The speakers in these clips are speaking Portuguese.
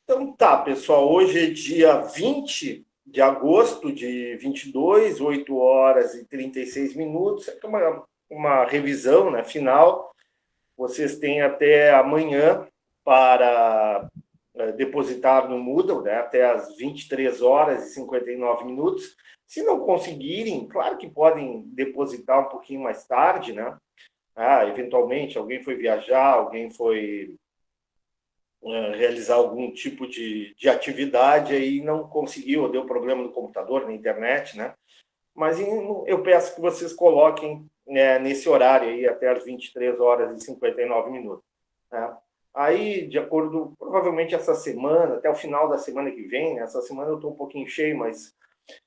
Então tá, pessoal, hoje é dia 20 de agosto de 22, 8 horas e 36 minutos. É uma revisão, né, final. Vocês têm até amanhã para depositar no Moodle, né, até às 23 horas e 59 minutos. Se não conseguirem, claro que podem depositar um pouquinho mais tarde, né? Eventualmente, alguém foi viajar, alguém foi realizar algum tipo de atividade aí não conseguiu, ou deu problema no computador, na internet, né? Mas eu peço que vocês coloquem, né, nesse horário aí, até as 23 horas e 59 minutos. Né? Aí, de acordo, provavelmente essa semana, até o final da semana que vem, né, essa semana eu estou um pouquinho cheio, mas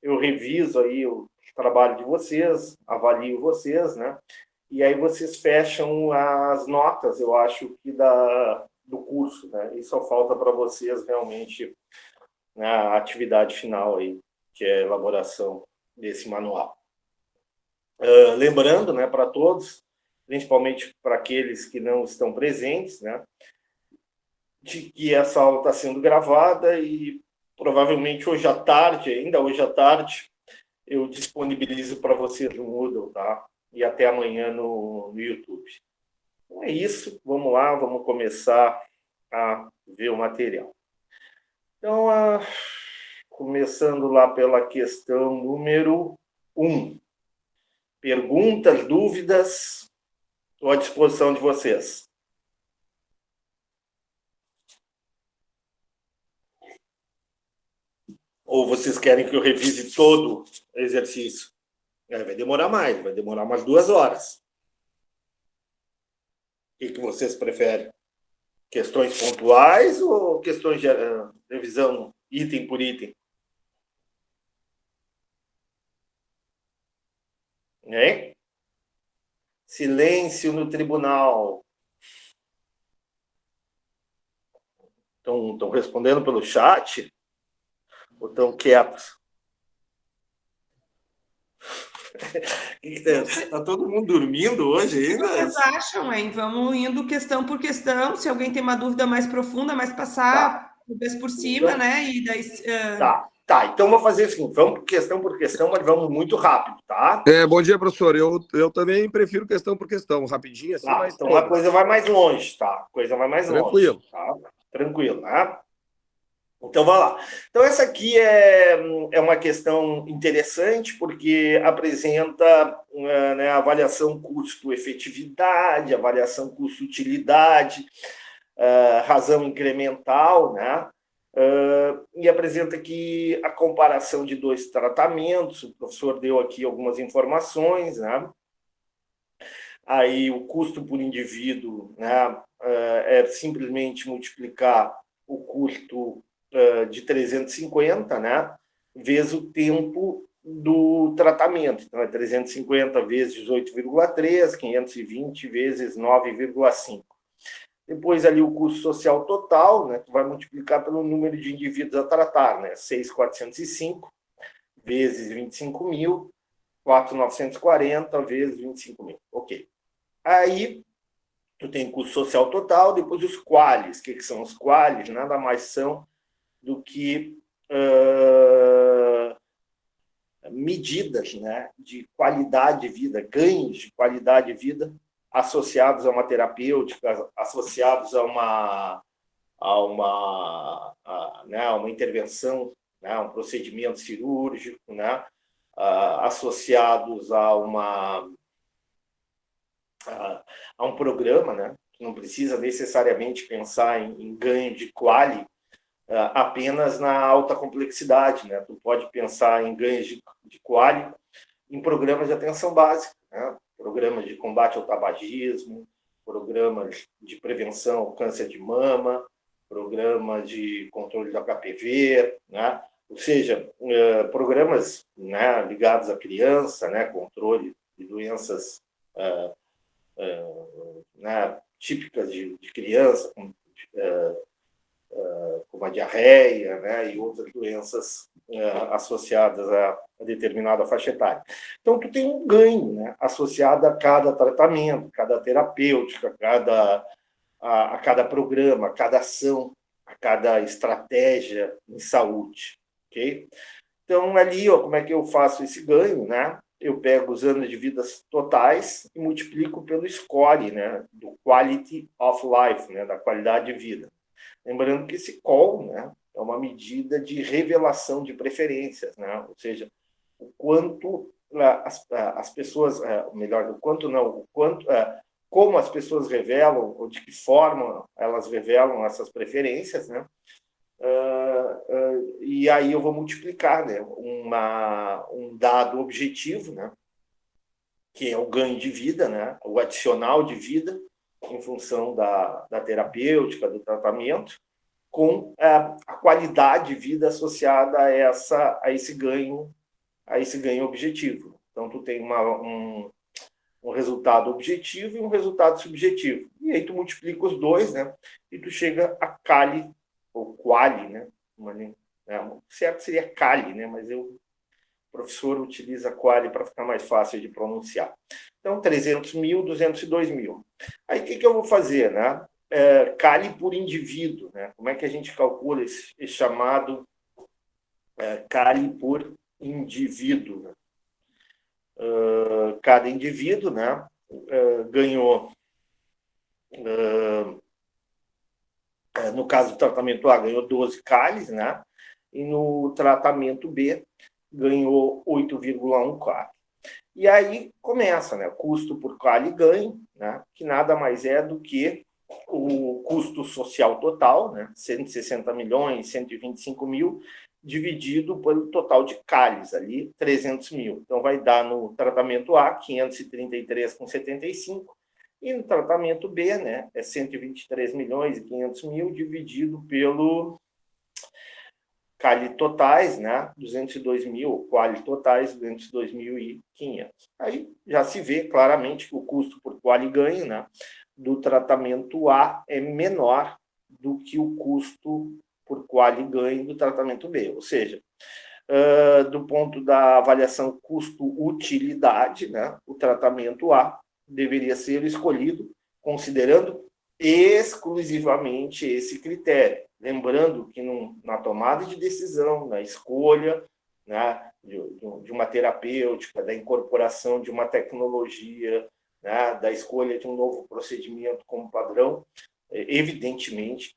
eu reviso aí o trabalho de vocês, avalio vocês, né? E aí vocês fecham as notas, eu acho, que do curso, né? E só falta para vocês realmente, né, a atividade final aí, que é a elaboração desse manual. Lembrando, né, para todos, principalmente para aqueles que não estão presentes, né, de que essa aula está sendo gravada e provavelmente hoje à tarde, ainda hoje à tarde, eu disponibilizo para vocês no Moodle, tá? E até amanhã no YouTube. Então é isso, vamos lá, vamos começar a ver o material. Então, começando lá pela questão número 1. Perguntas, dúvidas, estou à disposição de vocês. Ou vocês querem que eu revise todo o exercício? Vai demorar mais, vai demorar umas 2 horas. O que vocês preferem? Questões pontuais ou questões de revisão item por item? Hein? Silêncio no tribunal. Estão respondendo pelo chat? Ou estão quietos? Está todo mundo dormindo hoje ainda? O que vocês acham, hein? Vamos indo questão por questão. Se alguém tem uma dúvida mais profunda, mais passar talvez por cima, então, né? E daí, Tá. Então vou fazer o seguinte: vamos por questão, mas vamos muito rápido, tá? Bom dia, professor. Eu também prefiro questão por questão, rapidinho assim, mas então a coisa vai mais longe, tá? A coisa vai mais tranquilo. Longe, tá? Tranquilo, né? Então, vai lá. Então, essa aqui é uma questão interessante, porque apresenta, né, avaliação custo-efetividade, avaliação custo-utilidade, razão incremental, né? E apresenta aqui a comparação de 2 tratamentos. O professor deu aqui algumas informações, né? Aí, o custo por indivíduo, né, é simplesmente multiplicar o custo de 350, né, vezes o tempo do tratamento. Então, é 350 vezes 18,3, 520 vezes 9,5. Depois, ali, o custo social total, né, tu vai multiplicar pelo número de indivíduos a tratar, né, 6.405 vezes 25 mil, 4.940 vezes 25 mil. Ok. Aí, tu tem o custo social total, depois os quales. O que são os quales? Nada mais são do que medidas, né, de qualidade de vida, ganhos de qualidade de vida associados a uma terapêutica, associados a uma intervenção, né, um procedimento cirúrgico, né, associados a um programa, né, que não precisa necessariamente pensar em ganho de quali apenas na alta complexidade, né? Tu pode pensar em ganhos de quali em programas de atenção básica, né? Programas de combate ao tabagismo, programas de prevenção ao câncer de mama, programas de controle do HPV, né? Ou seja, programas, né, ligados à criança, né, controle de doenças né, típicas de criança, como a diarreia, né, e outras doenças associadas a determinada faixa etária. Então, tu tem um ganho, né, associado a cada tratamento, cada terapêutica, cada a cada programa, a cada ação, a cada estratégia em saúde, ok? Então, ali, ó, como é que eu faço esse ganho, né? Eu pego os anos de vidas totais e multiplico pelo score, né? Do Quality of Life, né? Da qualidade de vida. Lembrando que esse QOL, né? É uma medida de revelação de preferências, né? Ou seja, o quanto as pessoas, melhor, o quanto não, o quanto, como as pessoas revelam, ou de que forma elas revelam essas preferências, né? E aí eu vou multiplicar, né, um dado objetivo, né, que é o ganho de vida, né, o adicional de vida, em função da terapêutica, do tratamento, com a qualidade de vida associada a esse ganho objetivo. Então, tu tem um resultado objetivo e um resultado subjetivo. E aí tu multiplica os dois, né, e tu chega a Cali, ou Quali, né, certo seria Cali, né, mas o professor utiliza Quali para ficar mais fácil de pronunciar. Então, 300 mil, 202 mil. Aí, o que eu vou fazer, né? Cali por indivíduo, né? Como é que a gente calcula esse chamado Cali por indivíduo? Né? Cada indivíduo, né, ganhou, no caso do tratamento A, ganhou 12 Calis, né? E no tratamento B, ganhou 8,1 Cali. E aí começa, né? Custo por Cali ganho, né? Que nada mais é do que o custo social total, né? 160 milhões, 125 mil, dividido pelo total de Calis ali, 300 mil. Então, vai dar no tratamento A, 533,75, e no tratamento B, né, é 123 milhões e 500 mil, dividido pelo Cali totais, né, 202 mil, Quali totais, 202.500. Aí já se vê claramente que o custo por Quali ganho, né, do tratamento A é menor do que o custo por Quali ganho do tratamento B. Ou seja, do ponto da avaliação custo-utilidade, né, o tratamento A deveria ser escolhido considerando exclusivamente esse critério. Lembrando que na tomada de decisão, na escolha, né, de uma terapêutica, da incorporação de uma tecnologia, né, da escolha de um novo procedimento como padrão, evidentemente,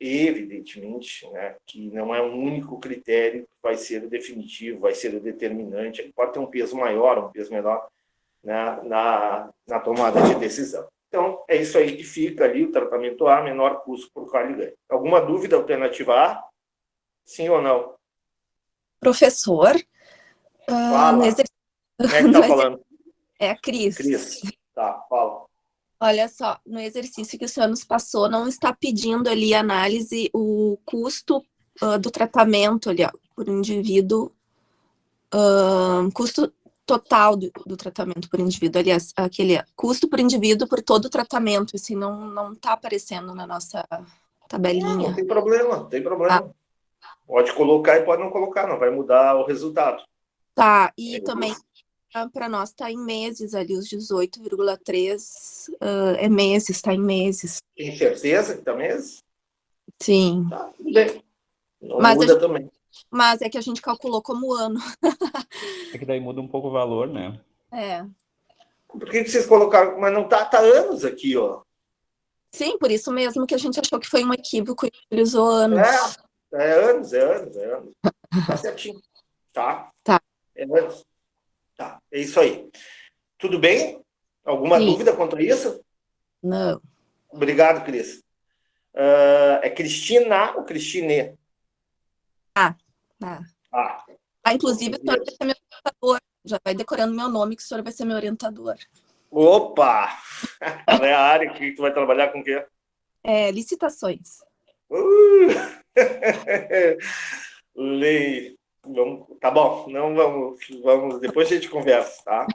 né, que não é um único critério que vai ser o definitivo, vai ser o determinante, ele pode ter um peso maior, um peso menor, né, na tomada de decisão. Então, é isso aí que fica ali, o tratamento A, menor custo por Cali ganho. Alguma dúvida alternativa A? Sim ou não? Professor, Fala. Quem é que está falando? É a Cris. Cris, tá, fala. Olha só, no exercício que o senhor nos passou, não está pedindo ali análise o custo do tratamento ali, ó, por indivíduo, custo total do tratamento por indivíduo, aliás, aquele custo por indivíduo por todo o tratamento, assim, não está aparecendo na nossa tabelinha. Não tem problema, não tem problema. Pode colocar e pode não colocar, não vai mudar o resultado. Tá, e também para nós está em meses ali, os 18,3 é meses, está em meses. Tem certeza que está meses? Sim. Tá, tudo bem. Não Mas muda também. Mas é que a gente calculou como ano. É que daí muda um pouco o valor, né? É. Por que vocês colocaram? Mas não tá anos aqui, ó. Sim, por isso mesmo que a gente achou que foi um equívoco e utilizou anos. É anos. Tá certinho. Tá? Tá. É anos. Tá, é isso aí. Tudo bem? Alguma dúvida quanto a isso? Não. Obrigado, Cris. É Cristina ou Cristine? Inclusive, o senhor vai ser meu orientador. Já vai decorando meu nome, que o senhor vai ser meu orientador. Opa! É a área que tu vai trabalhar com o quê? Licitações. Lei. Tá bom, não vamos. Depois a gente conversa, tá?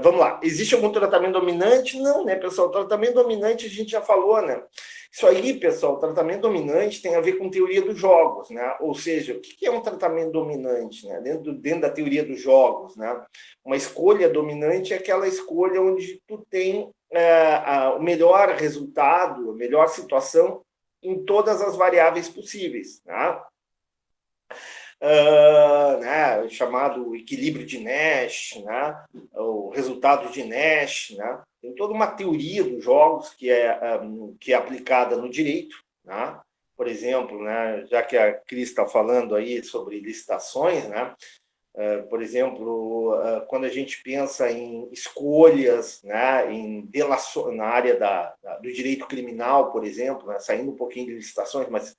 Vamos lá. Existe algum tratamento dominante? Não, né, pessoal? Tratamento dominante a gente já falou, né? Isso aí, pessoal, tratamento dominante tem a ver com teoria dos jogos, né? Ou seja, o que é um tratamento dominante, né? Dentro da teoria dos jogos, né? Uma escolha dominante é aquela escolha onde tu tem o melhor resultado, a melhor situação em todas as variáveis possíveis, né? Chamado equilíbrio de Nash, né? O resultado de Nash, né? Tem toda uma teoria dos jogos que é aplicada no direito, né? Por exemplo, né, já que a Cris está falando aí sobre licitações, né? Por exemplo, quando a gente pensa em escolhas, né, na área do direito criminal, por exemplo, né, saindo um pouquinho de licitações, mas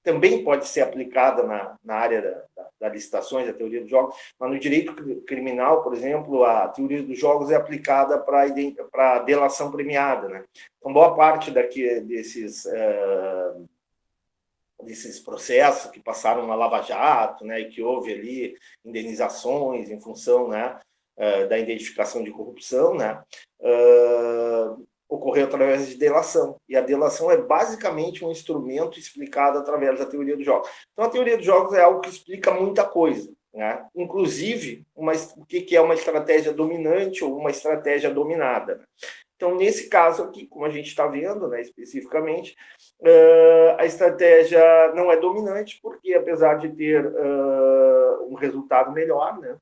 também pode ser aplicada na área das licitações, da teoria dos jogos, mas no direito criminal, por exemplo, a teoria dos jogos é aplicada para a delação premiada, né? Então, boa parte desses processos que passaram na Lava Jato, né, e que houve ali indenizações em função, né, da identificação de corrupção, né, ocorreu através de delação. E a delação é basicamente um instrumento explicado através da teoria dos jogos. Então, a teoria dos jogos é algo que explica muita coisa, né? Inclusive o que é uma estratégia dominante ou uma estratégia dominada, né? Então, nesse caso aqui, como a gente está vendo, né, especificamente, a estratégia não é dominante, porque apesar de ter um resultado melhor, né,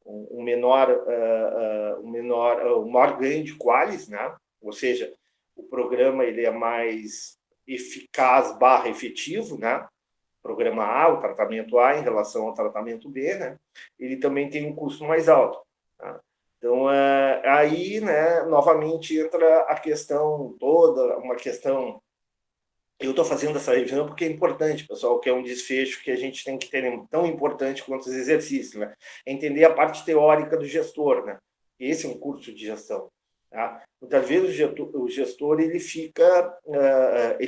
um maior ganho de qualis, né, ou seja, o programa ele é mais eficaz / efetivo, né, programa A, o tratamento A em relação ao tratamento B, né, ele também tem um custo mais alto, tá? Então, aí, né, novamente entra a questão toda, uma questão... Eu estou fazendo essa revisão porque é importante, pessoal, que é um desfecho que a gente tem que ter tão importante quanto os exercícios, né? É entender a parte teórica do gestor, né? Esse é um curso de gestão, tá? Muitas vezes o gestor ele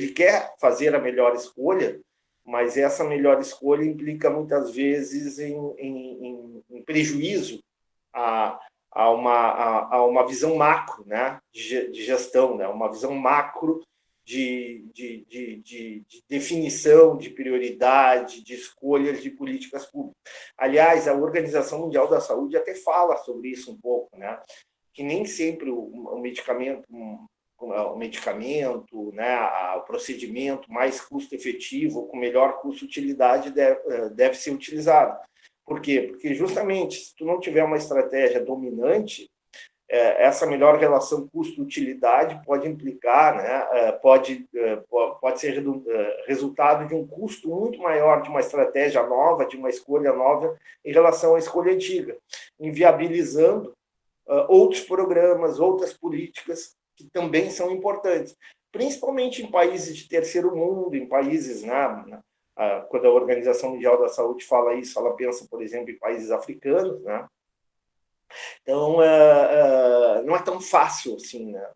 quer fazer a melhor escolha, mas essa melhor escolha implica muitas vezes em prejuízo a uma visão macro, né, de gestão, né, uma visão macro de definição de prioridade, de escolhas de políticas públicas. Aliás, a Organização Mundial da Saúde até fala sobre isso um pouco, né, que nem sempre o medicamento, né, o procedimento mais custo-efetivo, com melhor custo-utilidade deve ser utilizado. Por quê? Porque justamente se tu não tiver uma estratégia dominante, essa melhor relação custo-utilidade pode implicar, né, pode ser resultado de um custo muito maior de uma estratégia nova, de uma escolha nova em relação à escolha antiga, inviabilizando outros programas, outras políticas que também são importantes, principalmente em países de terceiro mundo, em países, né, quando a Organização Mundial da Saúde fala isso, ela pensa, por exemplo, em países africanos, né? Então, não é tão fácil assim, né?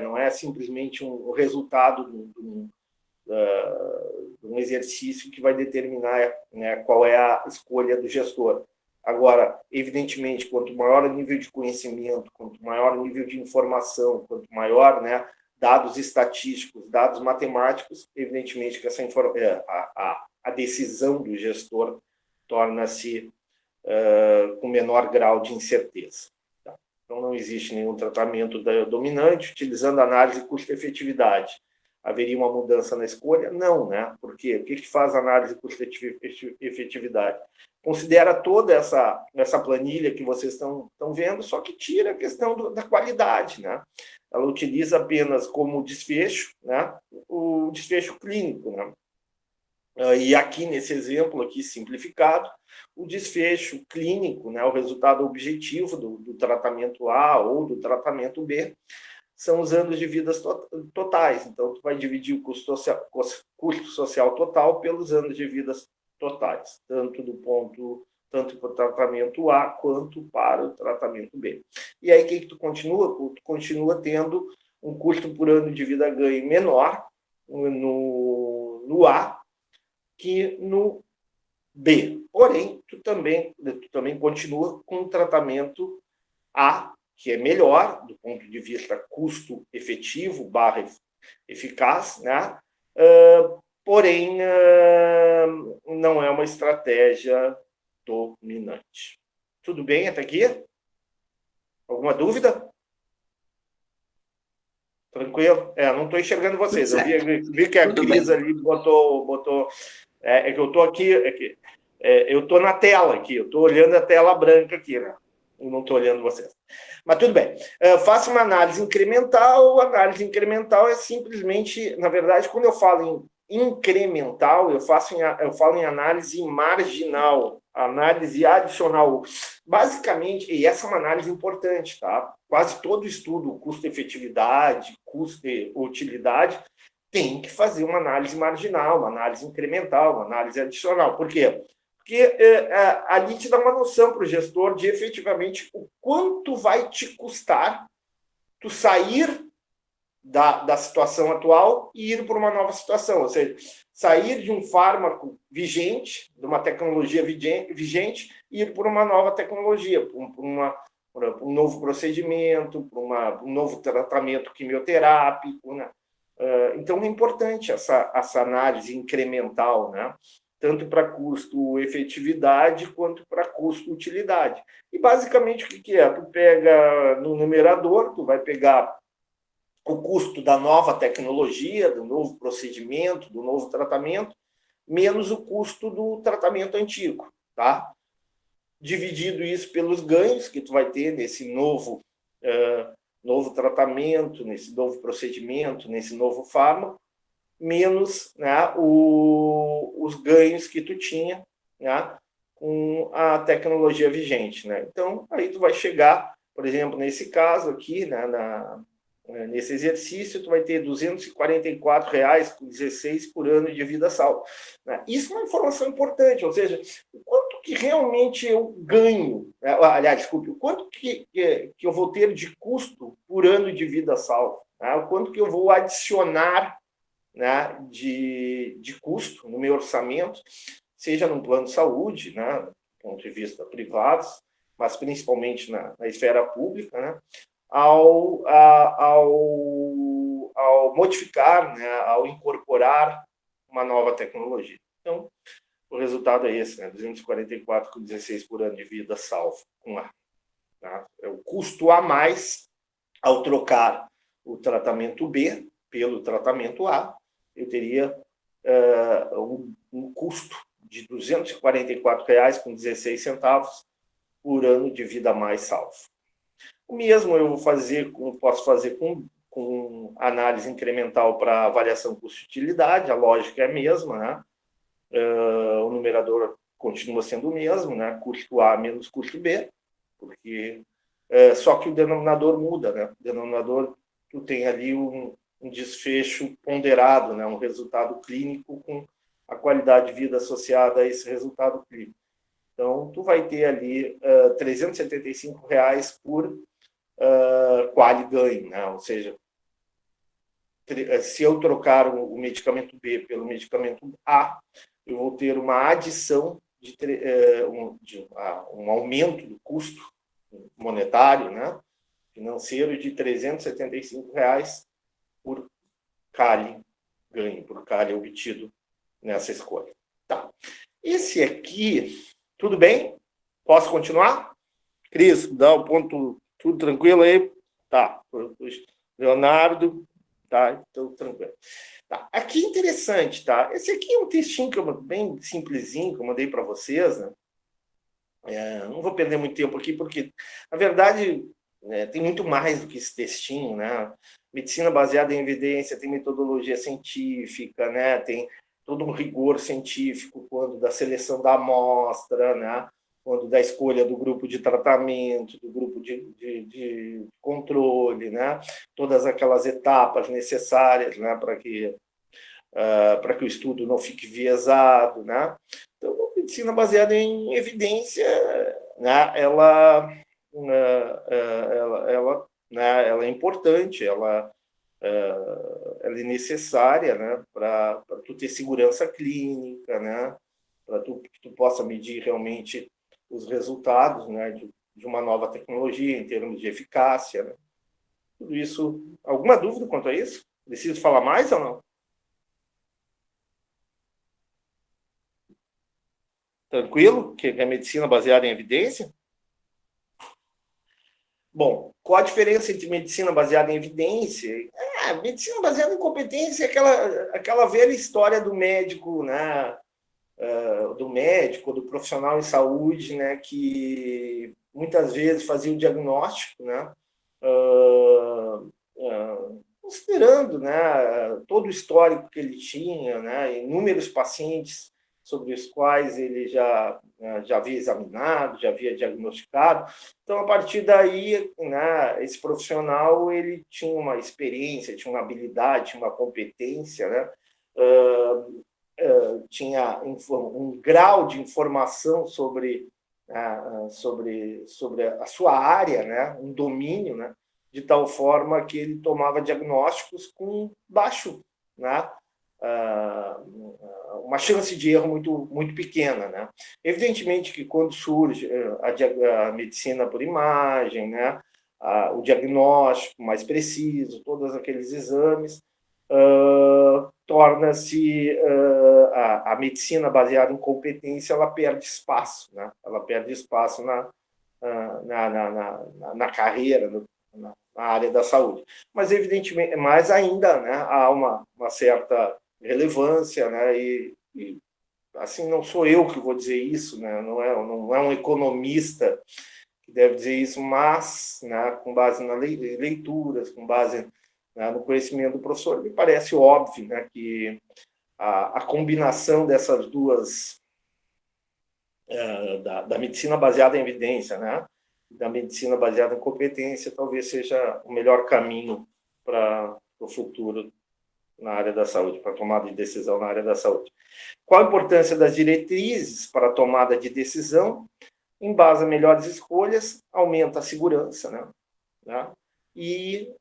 Não é simplesmente um resultado de um exercício que vai determinar, né, qual é a escolha do gestor. Agora, evidentemente, quanto maior o nível de conhecimento, quanto maior o nível de informação, quanto maior, né, dados estatísticos, dados matemáticos, evidentemente que a decisão do gestor torna-se com menor grau de incerteza. Tá? Então, não existe nenhum tratamento dominante, utilizando análise custo-efetividade. Haveria uma mudança na escolha? Não, né? Por quê? O que faz a análise custo-efetividade? Considera toda essa planilha que vocês estão vendo, só que tira a questão da qualidade, né? Ela utiliza apenas como desfecho, né, o desfecho clínico, né? E aqui, nesse exemplo aqui simplificado, o desfecho clínico, né, o resultado objetivo do tratamento A ou do tratamento B, são os anos de vida totais. Então, tu vai dividir o custo social total pelos anos de vida totais, tanto para o tratamento A quanto para o tratamento B. E aí, o que tu continua? Tu continua tendo um custo por ano de vida ganho menor no A que no B. Porém, tu também continua com o tratamento A, que é melhor do ponto de vista custo-efetivo / eficaz, né? Porém, não é uma estratégia dominante. Tudo bem até aqui? Alguma dúvida? Tranquilo? Não estou enxergando vocês. Eu vi que a Tudo Cris bem. ali botou. É que eu estou aqui. Eu estou na tela aqui. Eu estou olhando a tela branca aqui, né? Eu não estou olhando vocês. Mas tudo bem. Faça uma análise incremental. A análise incremental é simplesmente, na verdade, quando eu falo em incremental, eu falo em análise marginal, análise adicional. Basicamente, e essa é uma análise importante, tá? Quase todo estudo, custo-efetividade, custo-utilidade, tem que fazer uma análise marginal, uma análise incremental, uma análise adicional. Por quê? Porque ali te dá uma noção para o gestor de efetivamente o quanto vai te custar tu sair da situação atual e ir para uma nova situação. Ou seja, sair de um fármaco vigente, de uma tecnologia vigente, e ir para uma nova tecnologia, para um novo procedimento, para um novo tratamento quimioterápico, né? Então, é importante essa análise incremental, né? Tanto para custo-efetividade quanto para custo-utilidade. E, basicamente, o que é? Tu pega no numerador, tu vai pegar o custo da nova tecnologia, do novo procedimento, do novo tratamento, menos o custo do tratamento antigo, tá? Dividido isso pelos ganhos que tu vai ter nesse novo tratamento, nesse novo procedimento, nesse novo fármaco, menos, né, os ganhos que tu tinha, né, com a tecnologia vigente, né? Então, aí tu vai chegar, por exemplo, nesse caso aqui, né, nesse exercício, tu vai ter R$ 244,16 por ano de vida salva, né? Isso é uma informação importante, ou seja, o quanto que realmente eu ganho, aliás, desculpe, o quanto que eu vou ter de custo por ano de vida salva, né? O quanto que eu vou adicionar, né, de custo no meu orçamento, seja no plano de saúde, né, do ponto de vista privado, mas principalmente na esfera pública, né, ao modificar, né, ao incorporar uma nova tecnologia. Então, o resultado é esse, né, 244,16 por ano de vida salvo com A. Tá? É o custo a mais ao trocar o tratamento B pelo tratamento A, eu teria um custo de R$ 244,16 por ano de vida a mais salvo. O mesmo eu posso fazer com análise incremental para avaliação custo-utilidade, a lógica é a mesma, né? O numerador continua sendo o mesmo, né? Custo A menos custo B, porque só que o denominador muda, né? O denominador, tu tem ali um desfecho ponderado, né? Um resultado clínico com a qualidade de vida associada a esse resultado clínico. Então, tu vai ter ali R$ 375 por quali ganho, né? Ou seja, se eu trocar o medicamento B pelo medicamento A, eu vou ter uma adição um aumento do custo monetário, né, financeiro de R$ 375 por CALI ganho, por CALI obtido nessa escolha. Tá. Esse aqui, tudo bem? Posso continuar? Cris, dá o ponto, tudo tranquilo aí? Tá. Leonardo, tá? Então, tranquilo. Tá. Aqui é interessante, tá? Esse aqui é um textinho bem simplesinho que eu mandei para vocês, né? Não vou perder muito tempo aqui, porque, na verdade, tem muito mais do que esse textinho, né? Medicina baseada em evidência, tem metodologia científica, né? Tem todo um rigor científico quando da seleção da amostra, né? Quando da escolha do grupo de tratamento, do grupo de controle, né? Todas aquelas etapas necessárias, né? Para que o estudo não fique viesado, né? Então, a medicina baseada em evidência, né? Ela é importante, ela é necessária, né? Para tu ter segurança clínica, né? Para que tu possa medir realmente os resultados, né? De uma nova tecnologia em termos de eficácia, né? Tudo isso. Alguma dúvida quanto a isso? Preciso falar mais ou não? Tranquilo? Que é medicina baseada em evidência? Bom, qual a diferença entre medicina baseada em evidência? Medicina baseada em competência é aquela velha história do médico, né? Do profissional em saúde, né? Que muitas vezes fazia o diagnóstico, né? Considerando, né, todo o histórico que ele tinha, né? Inúmeros pacientes sobre os quais ele já havia examinado, já havia diagnosticado. Então, a partir daí, né, esse profissional ele tinha uma experiência, tinha uma habilidade, tinha uma competência, né, tinha um grau de informação sobre a sua área, né, um domínio, né, de tal forma que ele tomava diagnósticos com baixo, né, uma chance de erro muito, muito pequena, né? Evidentemente que quando surge a medicina por imagem, né, o diagnóstico mais preciso, todos aqueles exames, torna-se a medicina baseada em competência, ela perde espaço, né? Ela perde espaço na carreira, na área da saúde. Mas, evidentemente, mais ainda, né, há uma certa relevância, né, e assim, não sou eu que vou dizer isso, né, não é um economista que deve dizer isso, mas, né, com base nas leituras, com base, né, no conhecimento do professor, me parece óbvio, né, que a combinação dessas duas, da medicina baseada em evidência, né, da medicina baseada em competência, talvez seja o melhor caminho para o futuro na área da saúde, para a tomada de decisão na área da saúde. Qual a importância das diretrizes para a tomada de decisão? Embasa melhores escolhas, aumenta a segurança, né? E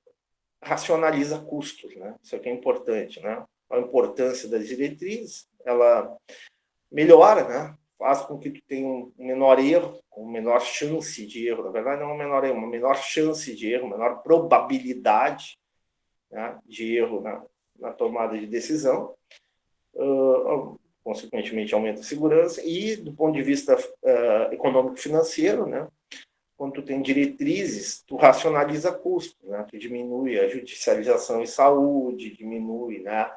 racionaliza custos, né? Isso aqui é importante, né? A importância das diretrizes, ela melhora, né? Faz com que tu tenha um menor erro, uma menor chance de erro. Na verdade, não é um menor erro, uma menor chance de erro, menor probabilidade, né, de erro na tomada de decisão. Consequentemente, aumenta a segurança. E, do ponto de vista econômico-financeiro, né, quando tu tem diretrizes, tu racionaliza custos, né, tu diminui a judicialização em saúde, diminui, né,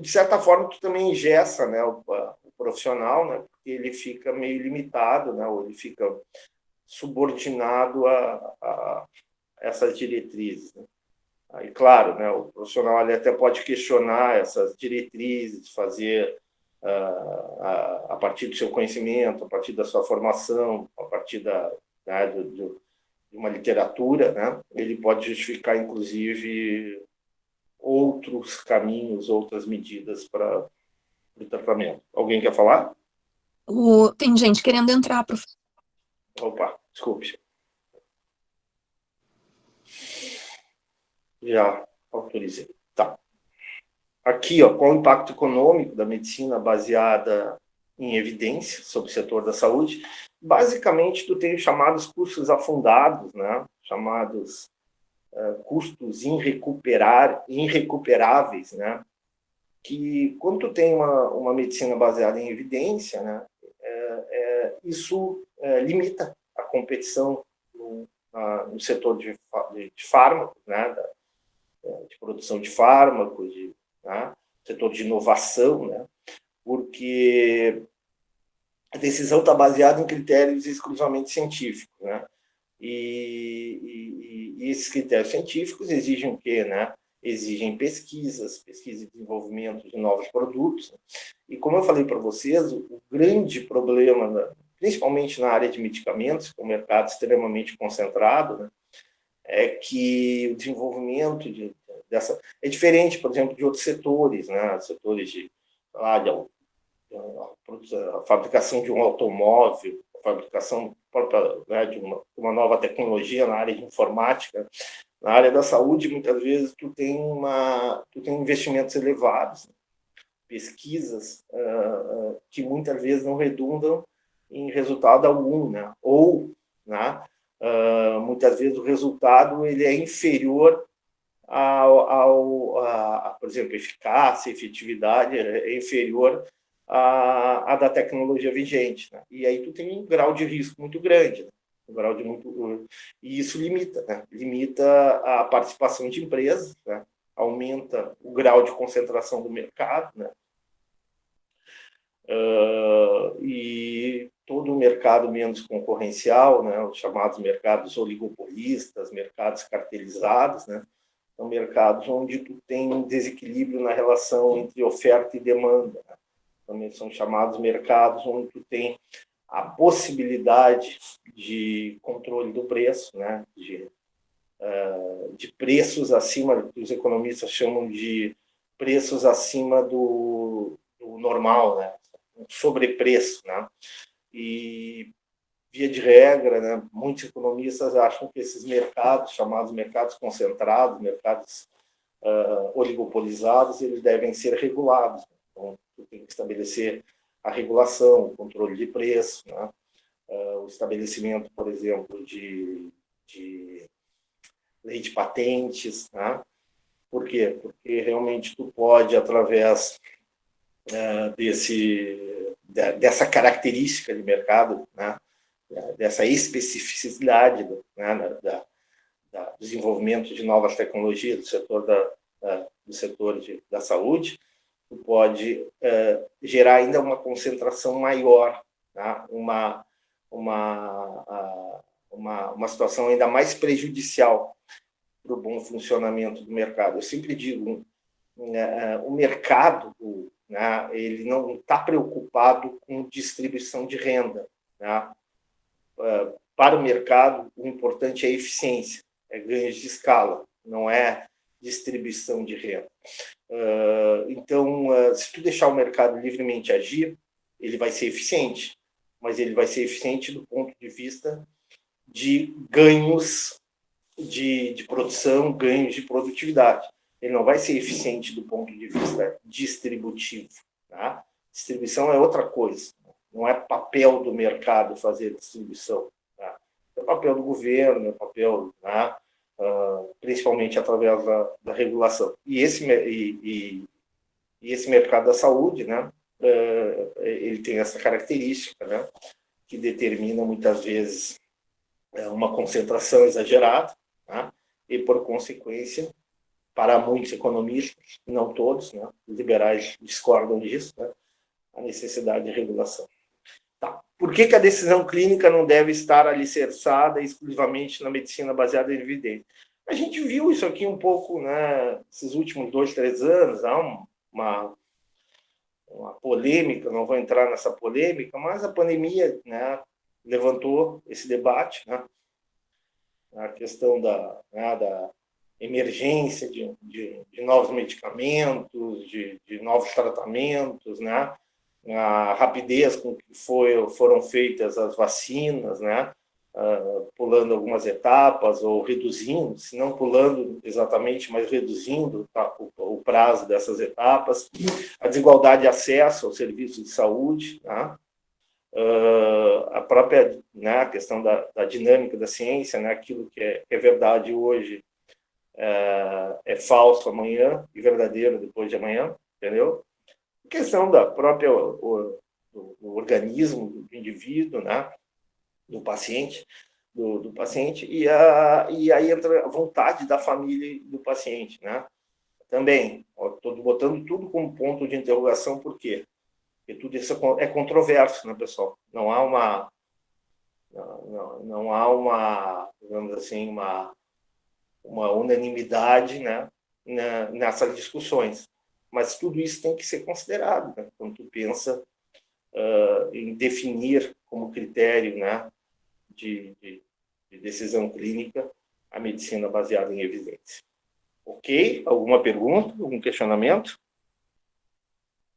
de certa forma, tu também engessa, né, o profissional, né, porque ele fica meio limitado, né, ou ele fica subordinado a essas diretrizes, né. Aí, claro, né, o profissional ele até pode questionar essas diretrizes, fazer a partir do seu conhecimento, a partir da sua formação, a partir né, de uma literatura, né, ele pode justificar, inclusive, outros caminhos, outras medidas para o tratamento. Alguém quer falar? Tem gente querendo entrar, professor. Opa, desculpe. Já autorizei. Tá. Aqui, ó, qual o impacto econômico da medicina baseada em evidência sobre o setor da saúde? Basicamente, tu tem os chamados custos afundados, né? Chamados custos irrecuperáveis, né? Que quando tu tem uma medicina baseada em evidência, né? Isso limita a competição no setor de fármacos, né? De produção de fármacos, né? Setor de inovação, né? Porque a decisão está baseada em critérios exclusivamente científicos, né? E esses critérios científicos exigem o quê, né? Exigem pesquisa e desenvolvimento de novos produtos. E como eu falei para vocês, o grande problema, principalmente na área de medicamentos, com o mercado extremamente concentrado, né, é que o desenvolvimento dessa é diferente, por exemplo, de outros setores, né? Setores de a fabricação de um automóvel, a fabricação própria, né, de uma nova tecnologia na área de informática. Na área da saúde, muitas vezes, tu tem investimentos elevados, pesquisas que muitas vezes não redundam em resultado algum, né? Ou, né, muitas vezes, o resultado ele é inferior por exemplo, eficácia, efetividade é inferior a da tecnologia vigente, né? E aí tu tem um grau de risco muito grande, né? E isso limita, né? Limita a participação de empresas, né? Aumenta o grau de concentração do mercado, né? E todo o mercado menos concorrencial, né? Os chamados mercados oligopolistas, mercados cartelizados, né? São mercados onde tu tem um desequilíbrio na relação entre oferta e demanda, né? Também são chamados mercados onde tu tem a possibilidade de controle do preço, né? De preços acima, que os economistas chamam de preços acima do normal, né? Um sobrepreço, né? E, via de regra, né, muitos economistas acham que esses mercados, chamados mercados concentrados, mercados oligopolizados, eles devem ser regulados. Então, tem que estabelecer a regulação, o controle de preço, né? O estabelecimento, por exemplo, de lei de patentes, né? Por quê? Porque realmente tu pode, através dessa característica de mercado, né? Dessa especificidade, né? Do desenvolvimento de novas tecnologias do setor da saúde, tu pode gerar ainda uma concentração maior, né? Uma situação ainda mais prejudicial para o bom funcionamento do mercado. Eu sempre digo, o mercado, né, ele não está preocupado com distribuição de renda, né? Para o mercado, o importante é a eficiência, é ganhos de escala, não é distribuição de renda. Então, se tu deixar o mercado livremente agir, ele vai ser eficiente, mas ele vai ser eficiente do ponto de vista de ganhos de produção, ganhos de produtividade. Ele não vai ser eficiente do ponto de vista distributivo, tá? Distribuição é outra coisa, não é papel do mercado fazer distribuição, tá? É papel do governo, é papel, né? Principalmente através da regulação. E esse mercado da saúde, né? Ele tem essa característica, né? Que determina muitas vezes uma concentração exagerada, né? E, por consequência, para muitos economistas, não todos, né? Os liberais discordam disso, né? A necessidade de regulação. Tá. Por que a decisão clínica não deve estar alicerçada exclusivamente na medicina baseada em evidência? A gente viu isso aqui um pouco, né? Esses últimos 2, 3 anos, há uma polêmica, não vou entrar nessa polêmica, mas a pandemia, né, levantou esse debate, né? A questão da emergência de novos medicamentos, de novos tratamentos, né? A rapidez com que foram feitas as vacinas, né? Pulando algumas etapas ou reduzindo, se não pulando exatamente, mas reduzindo, tá, o prazo dessas etapas, a desigualdade de acesso aos serviços de saúde, né? A própria, né, a questão da dinâmica da ciência, né? Aquilo que é verdade hoje é falso amanhã e verdadeiro depois de amanhã, entendeu? A questão da própria do organismo do indivíduo, né? Do paciente, e aí entra a vontade da família e do paciente, né? Também, estou botando tudo como ponto de interrogação, por quê? Porque tudo isso é controverso, né, pessoal? Não há uma, digamos assim, uma unanimidade, né, nessas discussões. Mas tudo isso tem que ser considerado, né, quando tu pensa em definir como critério, né, de decisão clínica a medicina baseada em evidência. Ok? Alguma pergunta? Algum questionamento?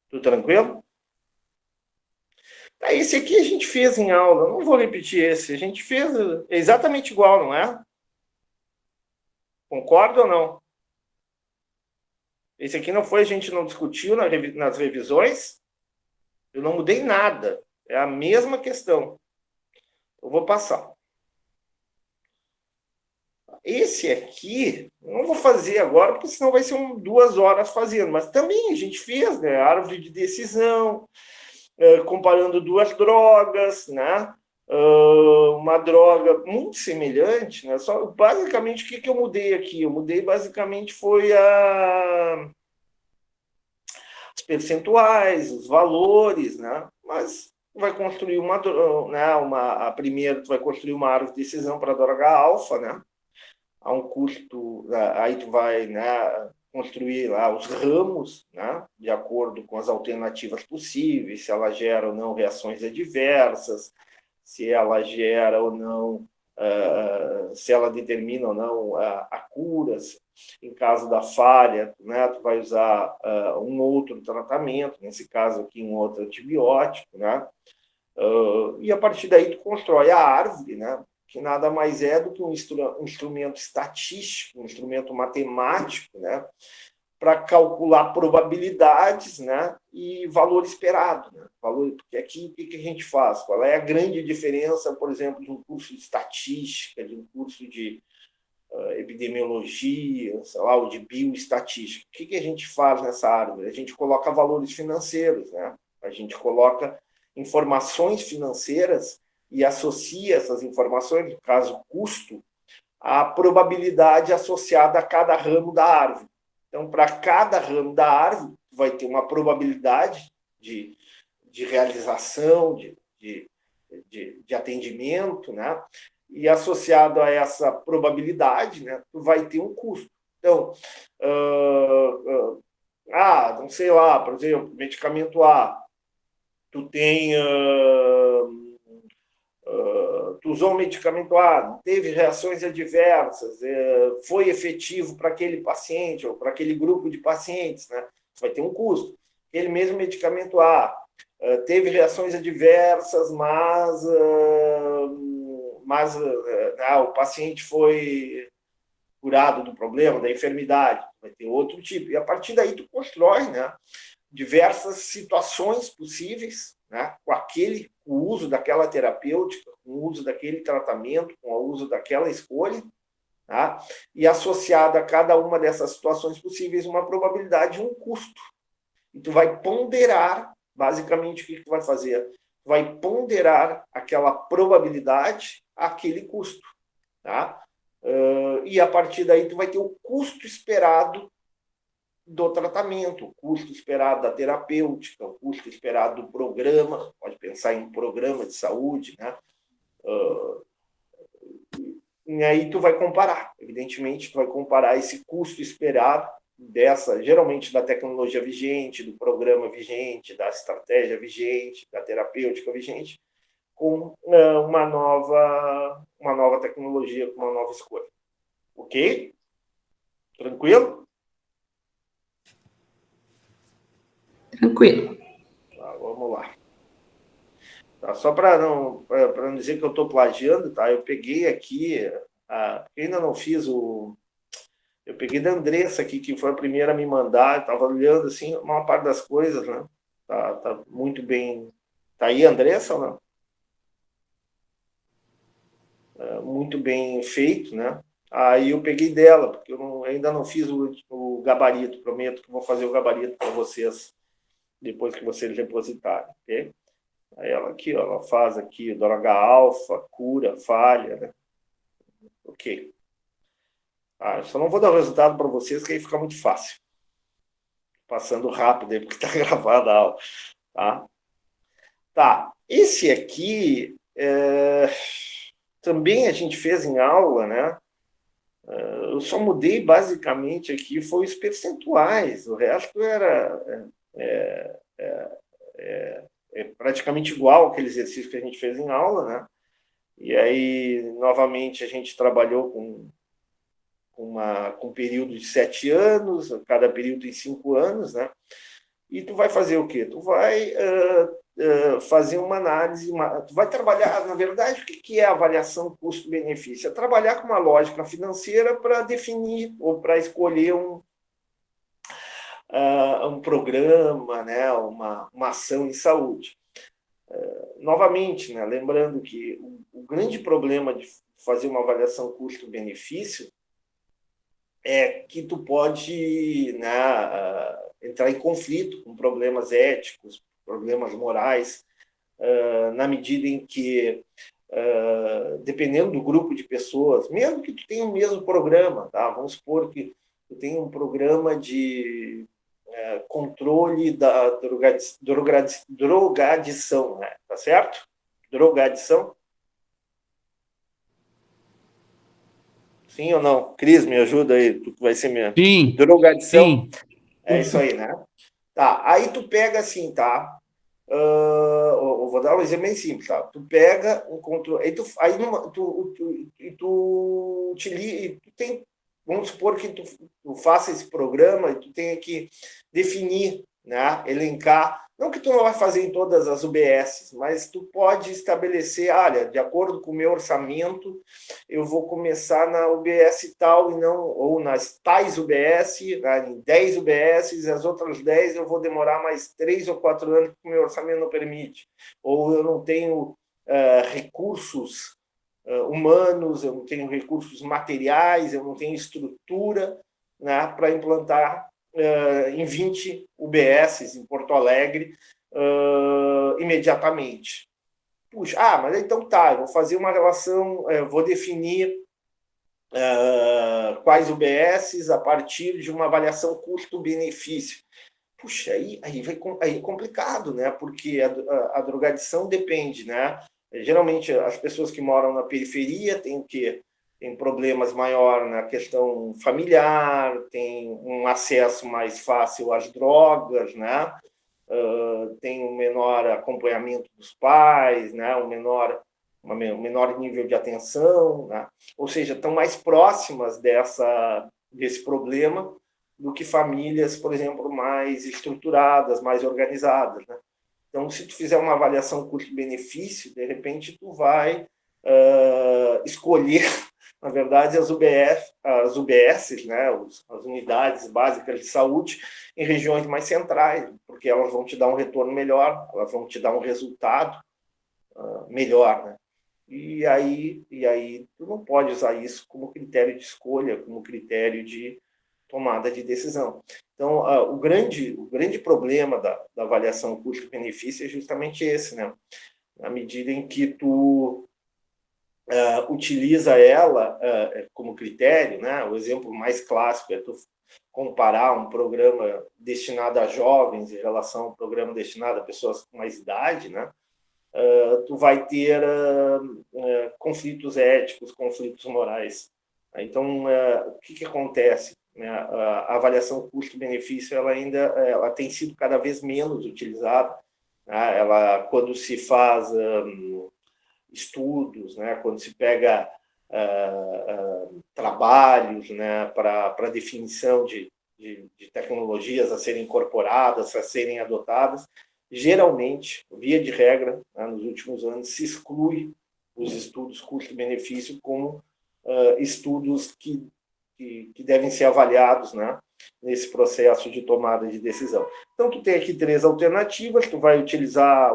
Tudo tranquilo? Esse aqui a gente fez em aula, não vou repetir esse, a gente fez exatamente igual, não é? Concorda ou não? Esse aqui não foi, a gente não discutiu nas revisões, eu não mudei nada, é a mesma questão. Eu vou passar. Esse aqui, eu não vou fazer agora, porque senão vai ser 2 horas fazendo, mas também a gente fez, né? Árvore de decisão, comparando duas drogas, né? Uma droga muito semelhante, né? Só, basicamente, o que eu mudei aqui? Eu mudei, basicamente, foi os percentuais, os valores, né? Mas vai construir a primeira, tu vai construir uma árvore de decisão para a droga alfa, né? A um custo, aí tu vai, né, construir lá os ramos, né, de acordo com as alternativas possíveis, se ela gera ou não reações adversas, se ela gera ou não, se ela determina ou não a curas. Em caso da falha, né, tu vai usar um outro tratamento, nesse caso aqui um outro antibiótico, né, e a partir daí tu constrói a árvore, né, que nada mais é do que um instrumento estatístico, um instrumento matemático, né, para calcular probabilidades, né, e valor esperado. Né? Porque aqui o que a gente faz? Qual é a grande diferença, por exemplo, de um curso de estatística, de um curso de epidemiologia, sei lá, ou de bioestatística? O que a gente faz nessa árvore? A gente coloca valores financeiros, né? A gente coloca informações financeiras e associa essas informações, no caso, custo, à probabilidade associada a cada ramo da árvore. Então, para cada ramo da árvore, vai ter uma probabilidade de realização, de atendimento, né? E associado a essa probabilidade, né, tu vai ter um custo. Então, não sei lá, por exemplo, medicamento A, tu tem... tu usou um medicamento A, não teve reações adversas, foi efetivo para aquele paciente ou para aquele grupo de pacientes, né? Você vai ter um custo. Aquele mesmo medicamento A teve reações adversas, mas o paciente foi curado do problema, da enfermidade, vai ter outro tipo. E a partir daí tu constrói, né, diversas situações possíveis, né, com o uso daquela terapêutica, com o uso daquele tratamento, com o uso daquela escolha, tá? E associada a cada uma dessas situações possíveis uma probabilidade e um custo. E tu vai ponderar, basicamente, o que tu vai fazer? Tu vai ponderar aquela probabilidade àquele custo, tá? E a partir daí tu vai ter o custo esperado do tratamento, o custo esperado da terapêutica, o custo esperado do programa, pode pensar em um programa de saúde, né? E aí tu vai comparar, evidentemente, tu vai comparar esse custo esperado geralmente da tecnologia vigente, do programa vigente, da estratégia vigente, da terapêutica vigente, com uma nova tecnologia, com uma nova escolha. Ok? Tranquilo? Tranquilo. Vamos lá. Tá, só para não dizer que eu estou plagiando, tá? Eu peguei aqui, ainda não fiz eu peguei da Andressa aqui, que foi a primeira a me mandar, estava olhando assim, uma parte das coisas, né? Tá muito bem. Tá aí, Andressa, ou não? Muito bem feito, né? Aí eu peguei dela, porque eu ainda não fiz o gabarito, prometo que vou fazer o gabarito para vocês depois que vocês depositarem, ok? Aí ela aqui, ó, ela faz aqui droga alfa, cura, falha, né? Ok. Eu só não vou dar o resultado para vocês, que aí fica muito fácil. Passando rápido aí, porque está gravada a aula. Tá. Esse aqui também a gente fez em aula, né? Eu só mudei basicamente aqui, foi os percentuais. O resto era praticamente igual aquele exercício que a gente fez em aula, né? E aí, novamente, a gente trabalhou com um período de 7 anos, cada período tem 5 anos, né? E tu vai fazer o quê? Tu vai fazer uma análise, tu vai trabalhar, na verdade, o que é a avaliação custo-benefício? É trabalhar com uma lógica financeira para definir ou para escolher um programa, né? uma ação em saúde. Novamente, né? Lembrando que o grande problema de fazer uma avaliação custo-benefício é que tu pode, né, entrar em conflito com problemas éticos, problemas morais, na medida em que, dependendo do grupo de pessoas, mesmo que tu tenha o mesmo programa, tá? Vamos supor que tu tenha um programa de controle da drogadição, né? Tá certo? Drogadição. Sim ou não? Cris, me ajuda aí, tu vai ser minha. Sim. Drogadição. Sim. É isso aí, né? Tá, aí tu pega assim, tá? Eu vou dar um exemplo bem simples, tá? Tu pega um controle, tu utiliza, tu tem, vamos supor que tu faça esse programa e tu tenha que definir, né? Elencar, não que tu não vai fazer em todas as UBSs, mas tu pode estabelecer, olha, de acordo com o meu orçamento, eu vou começar na UBS tal e não, ou nas tais UBS, né, em 10 UBSs, e as outras 10 eu vou demorar mais 3 ou 4 anos porque o meu orçamento não permite. Ou eu não tenho recursos humanos, eu não tenho recursos materiais, eu não tenho estrutura, né, para implantar em 20 UBSs em Porto Alegre imediatamente. Puxa, mas então tá, eu vou fazer uma relação, vou definir quais UBSs a partir de uma avaliação custo-benefício. Puxa, aí é complicado, né? Porque a drogadição depende, né? Geralmente, as pessoas que moram na periferia têm o quê? Tem problemas maiores na questão familiar, tem um acesso mais fácil às drogas, né? Tem um menor acompanhamento dos pais, né? um menor nível de atenção, né? Ou seja, estão mais próximas desse problema do que famílias, por exemplo, mais estruturadas, mais organizadas, né? Então, se tu fizer uma avaliação custo-benefício, de repente tu vai escolher, na verdade, as UBSs, né, as unidades básicas de saúde, em regiões mais centrais, porque elas vão te dar um retorno melhor, elas vão te dar um resultado melhor, né? E aí tu não pode usar isso como critério de escolha, como critério de tomada de decisão. Então, o grande problema da avaliação custo-benefício é justamente esse, né? Na medida em que tu utiliza ela como critério, né? O exemplo mais clássico é tu comparar um programa destinado a jovens em relação a um programa destinado a pessoas com mais idade, né? Tu vai ter conflitos éticos, conflitos morais. Então, o que acontece? A avaliação custo-benefício ela tem sido cada vez menos utilizada. Né? Quando se faz estudos, né? Quando se pega trabalhos, né? para definição de tecnologias a serem incorporadas, a serem adotadas, geralmente, via de regra, né? Nos últimos anos, se exclui os estudos custo-benefício como estudos que devem ser avaliados, né, nesse processo de tomada de decisão. Então, tu tem aqui 3 alternativas, tu vai utilizar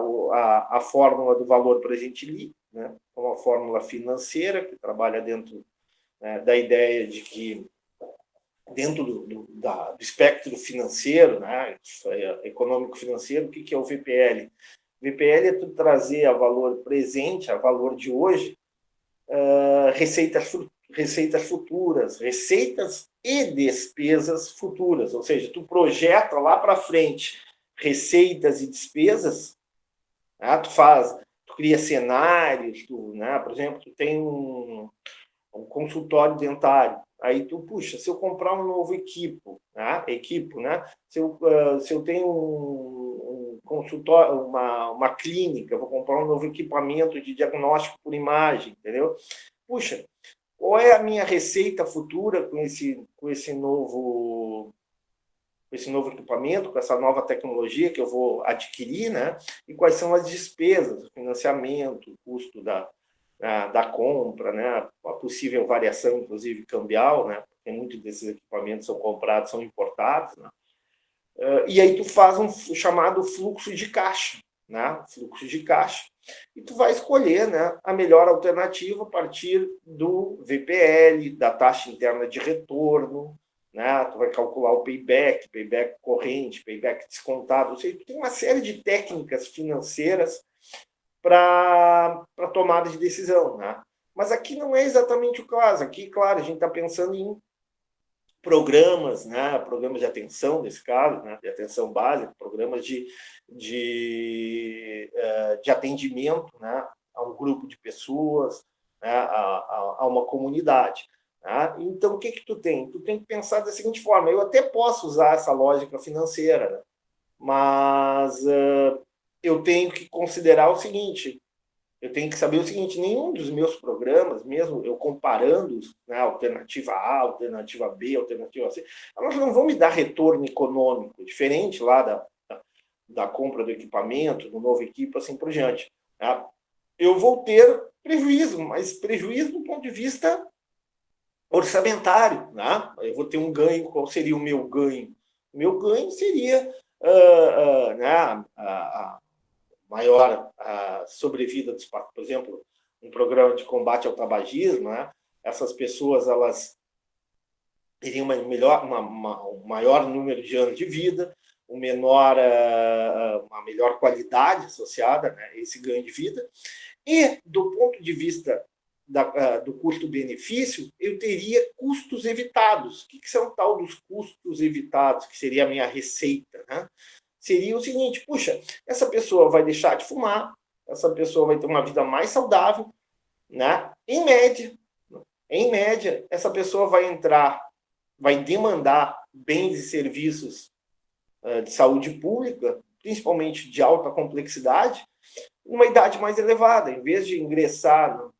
a fórmula do valor presente líquido, né, uma fórmula financeira que trabalha dentro da ideia de que, dentro do espectro financeiro, né, econômico-financeiro, o que é o VPL? O VPL é tu trazer a valor presente, a valor de hoje, receitas futuras, receitas e despesas futuras, ou seja, tu projeta lá para frente receitas e despesas, né? Tu cria cenários, né? Por exemplo, tu tem um consultório dentário, aí tu, puxa, se eu comprar um novo equipo, né? Se eu tenho um consultório, uma clínica, vou comprar um novo equipamento de diagnóstico por imagem, entendeu? Puxa, qual é a minha receita futura com esse novo equipamento, com essa nova tecnologia que eu vou adquirir, né? E quais são as despesas, o financiamento, o custo da compra, né? A possível variação, inclusive, cambial, né? Porque muitos desses equipamentos são comprados, são importados, né? E aí tu faz um chamado fluxo de caixa, né? Fluxo de caixa. E tu vai escolher, né, a melhor alternativa a partir do VPL, da taxa interna de retorno, né? Tu vai calcular o payback, payback corrente, payback descontado, ou seja, tu tem uma série de técnicas financeiras para tomada de decisão, né? Mas aqui não é exatamente o caso. Aqui, claro, a gente está pensando em programas, né? Programas de atenção, nesse caso, né? De atenção básica, programas de atendimento, né? A um grupo de pessoas, né? A uma comunidade. Né? Então, o que tu tem? Tu tem que pensar da seguinte forma: eu até posso usar essa lógica financeira, né? Mas eu tenho que considerar o seguinte: eu tenho que saber o seguinte, nenhum dos meus programas, mesmo eu comparando, né, alternativa A, alternativa B, alternativa C, elas não vão me dar retorno econômico, diferente lá da compra do equipamento, do novo equipo, assim por diante. Né? Eu vou ter prejuízo, mas prejuízo do ponto de vista orçamentário. Né? Eu vou ter um ganho. Qual seria o meu ganho? O meu ganho seria né, maior sobrevida dos, por exemplo, um programa de combate ao tabagismo, né? Essas pessoas elas teriam um maior número de anos de vida, uma melhor qualidade associada, né, a esse ganho de vida. E, do ponto de vista do custo-benefício, eu teria custos evitados. O que são tal dos custos evitados, que seria a minha receita, né? Seria o seguinte: puxa, essa pessoa vai deixar de fumar, essa pessoa vai ter uma vida mais saudável, né? Em média, essa pessoa vai demandar bens e serviços de saúde pública, principalmente de alta complexidade, numa idade mais elevada. Em vez de ingressar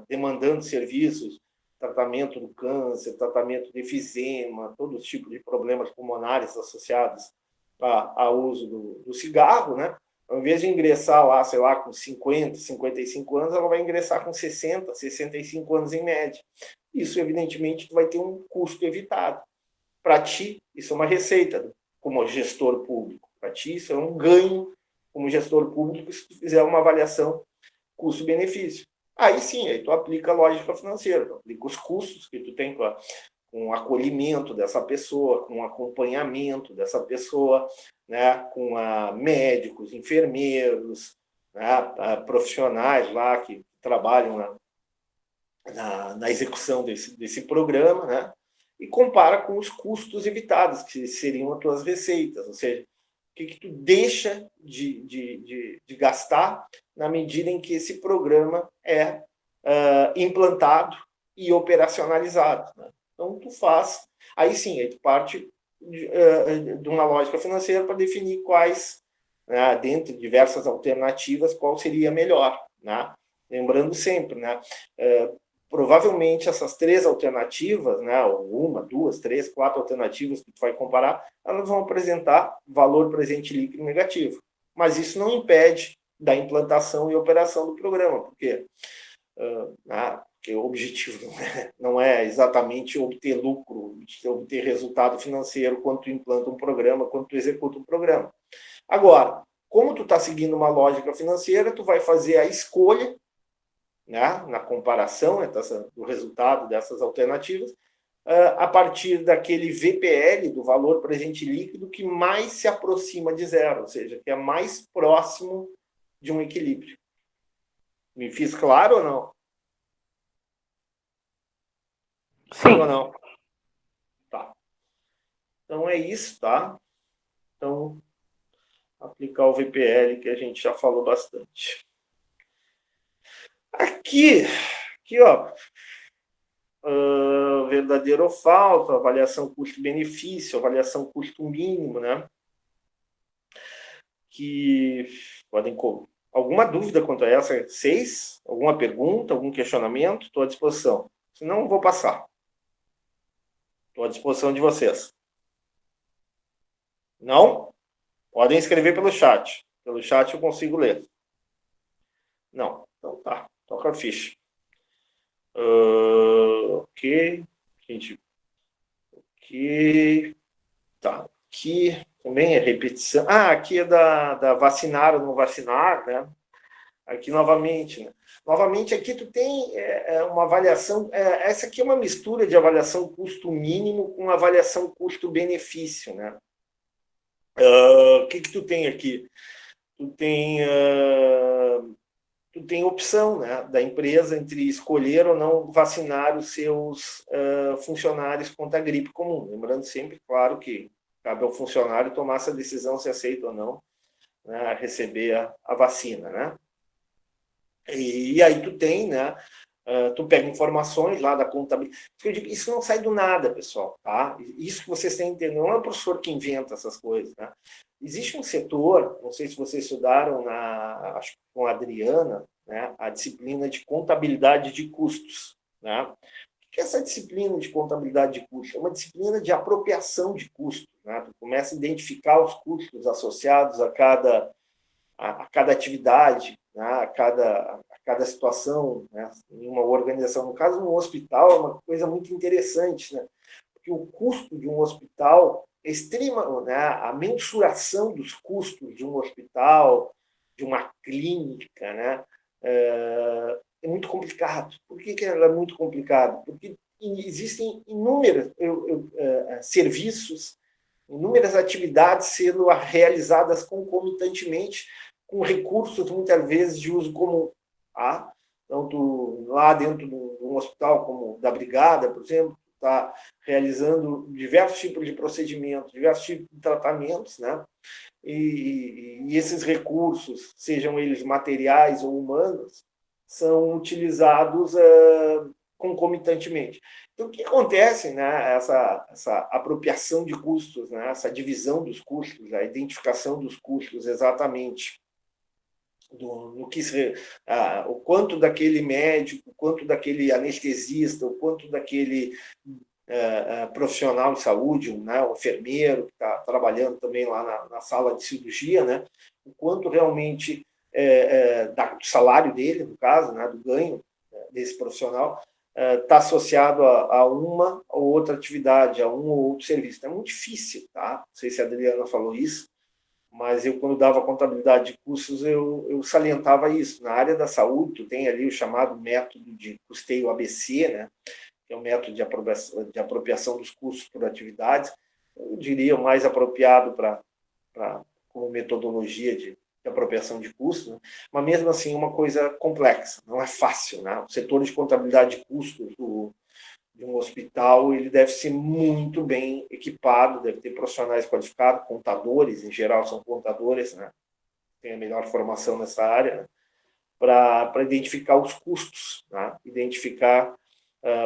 demandando serviços, tratamento do câncer, tratamento de efizema, todo tipo de problemas pulmonares associados ao uso do cigarro, né? Ao invés de ingressar lá, sei lá, com 50, 55 anos, ela vai ingressar com 60, 65 anos em média. Isso, evidentemente, vai ter um custo evitado. Para ti, isso é uma receita como gestor público. Para ti, isso é um ganho como gestor público se tu fizer uma avaliação custo-benefício. Aí sim, aí tu aplica a lógica financeira, tu aplica os custos que tu tem com o acolhimento dessa pessoa, com o acompanhamento dessa pessoa, né, com médicos, enfermeiros, né, profissionais lá que trabalham na execução desse programa, né, e compara com os custos evitados, que seriam as tuas receitas, ou seja, o que tu deixa de gastar na medida em que esse programa é implantado e operacionalizado. Né? Então, tu faz, aí sim, aí tu parte de uma lógica financeira para definir quais, né, dentre diversas alternativas, qual seria melhor. Né? Lembrando sempre, né, provavelmente essas 3 alternativas, né, uma, 2, 3, 4 alternativas que tu vai comparar, elas vão apresentar valor presente líquido negativo. Mas isso não impede da implantação e operação do programa, porque o objetivo não é exatamente obter lucro, obter resultado financeiro quando tu implanta um programa, quando tu executa um programa. Agora, como tu está seguindo uma lógica financeira, tu vai fazer a escolha, né, na comparação, né, do resultado dessas alternativas, a partir daquele VPL, do valor presente líquido, que mais se aproxima de zero, ou seja, que é mais próximo de um equilíbrio. Me fiz claro ou não? Sim ou não? Tá. Então é isso, tá? Então, aplicar o VPL, que a gente já falou bastante. Aqui, ó, verdadeiro ou falso, avaliação custo-benefício, avaliação custo mínimo, né? Que podem... Alguma dúvida quanto a essa? 6? Alguma pergunta, algum questionamento? Estou à disposição. Se não, vou passar. Estou à disposição de vocês. Não? Podem escrever pelo chat. Pelo chat eu consigo ler. Não. Então tá. Toca a ficha. Ok. Gente. Ok. Tá. Aqui também é repetição. Aqui é da vacinar ou não vacinar, né? Aqui novamente, né? Novamente, aqui tu tem uma avaliação, essa aqui é uma mistura de avaliação custo mínimo com avaliação custo-benefício, né? O que tu tem aqui? Tu tem opção, né, da empresa entre escolher ou não vacinar os seus funcionários contra a gripe comum. Lembrando sempre, claro, que cabe ao funcionário tomar essa decisão se aceita ou não, né, receber a vacina, né? E aí tu tem, né? Tu pega informações lá da contabilidade. Isso não sai do nada, pessoal, tá? Isso que vocês têm que entender, não é o professor que inventa essas coisas, né? Existe um setor, não sei se vocês estudaram acho que com a Adriana, né, a disciplina de contabilidade de custos, né? O que é essa disciplina de contabilidade de custos? É uma disciplina de apropriação de custos, né? Tu começa a identificar os custos associados a cada atividade, né, a cada situação, né, em uma organização. No caso, um hospital é uma coisa muito interessante, né, porque o custo de um hospital é extrema, né, a mensuração dos custos de um hospital, de uma clínica, né, é muito complicado. Por que ela é muito complicado? Porque existem inúmeros serviços, inúmeras atividades sendo realizadas concomitantemente com recursos, muitas vezes, de uso comum. Tá? Então, lá dentro de um hospital, como da Brigada, por exemplo, está realizando diversos tipos de procedimentos, diversos tipos de tratamentos, né? E esses recursos, sejam eles materiais ou humanos, são utilizados concomitantemente. Então, o que acontece, né, essa apropriação de custos, né, essa divisão dos custos, a identificação dos custos exatamente, o quanto daquele médico, o quanto daquele anestesista, o quanto daquele profissional de saúde, né, o enfermeiro que está trabalhando também lá na sala de cirurgia, né, o quanto realmente do salário dele, no caso, né, do ganho desse profissional, está associado a uma ou outra atividade, a um ou outro serviço. É muito difícil, tá? Não sei se a Adriana falou isso, mas eu, quando dava contabilidade de custos, eu salientava isso. Na área da saúde, tu tem ali o chamado método de custeio ABC, né? Que é o método de apropriação dos custos por atividades. Eu diria o mais apropriado como metodologia de apropriação de custos, né? Mas mesmo assim uma coisa complexa, não é fácil, né? O setor de contabilidade de custos de um hospital, ele deve ser muito bem equipado, deve ter profissionais qualificados, contadores, em geral são contadores, né? Tem a melhor formação nessa área, né? Para identificar os custos, né? Identificar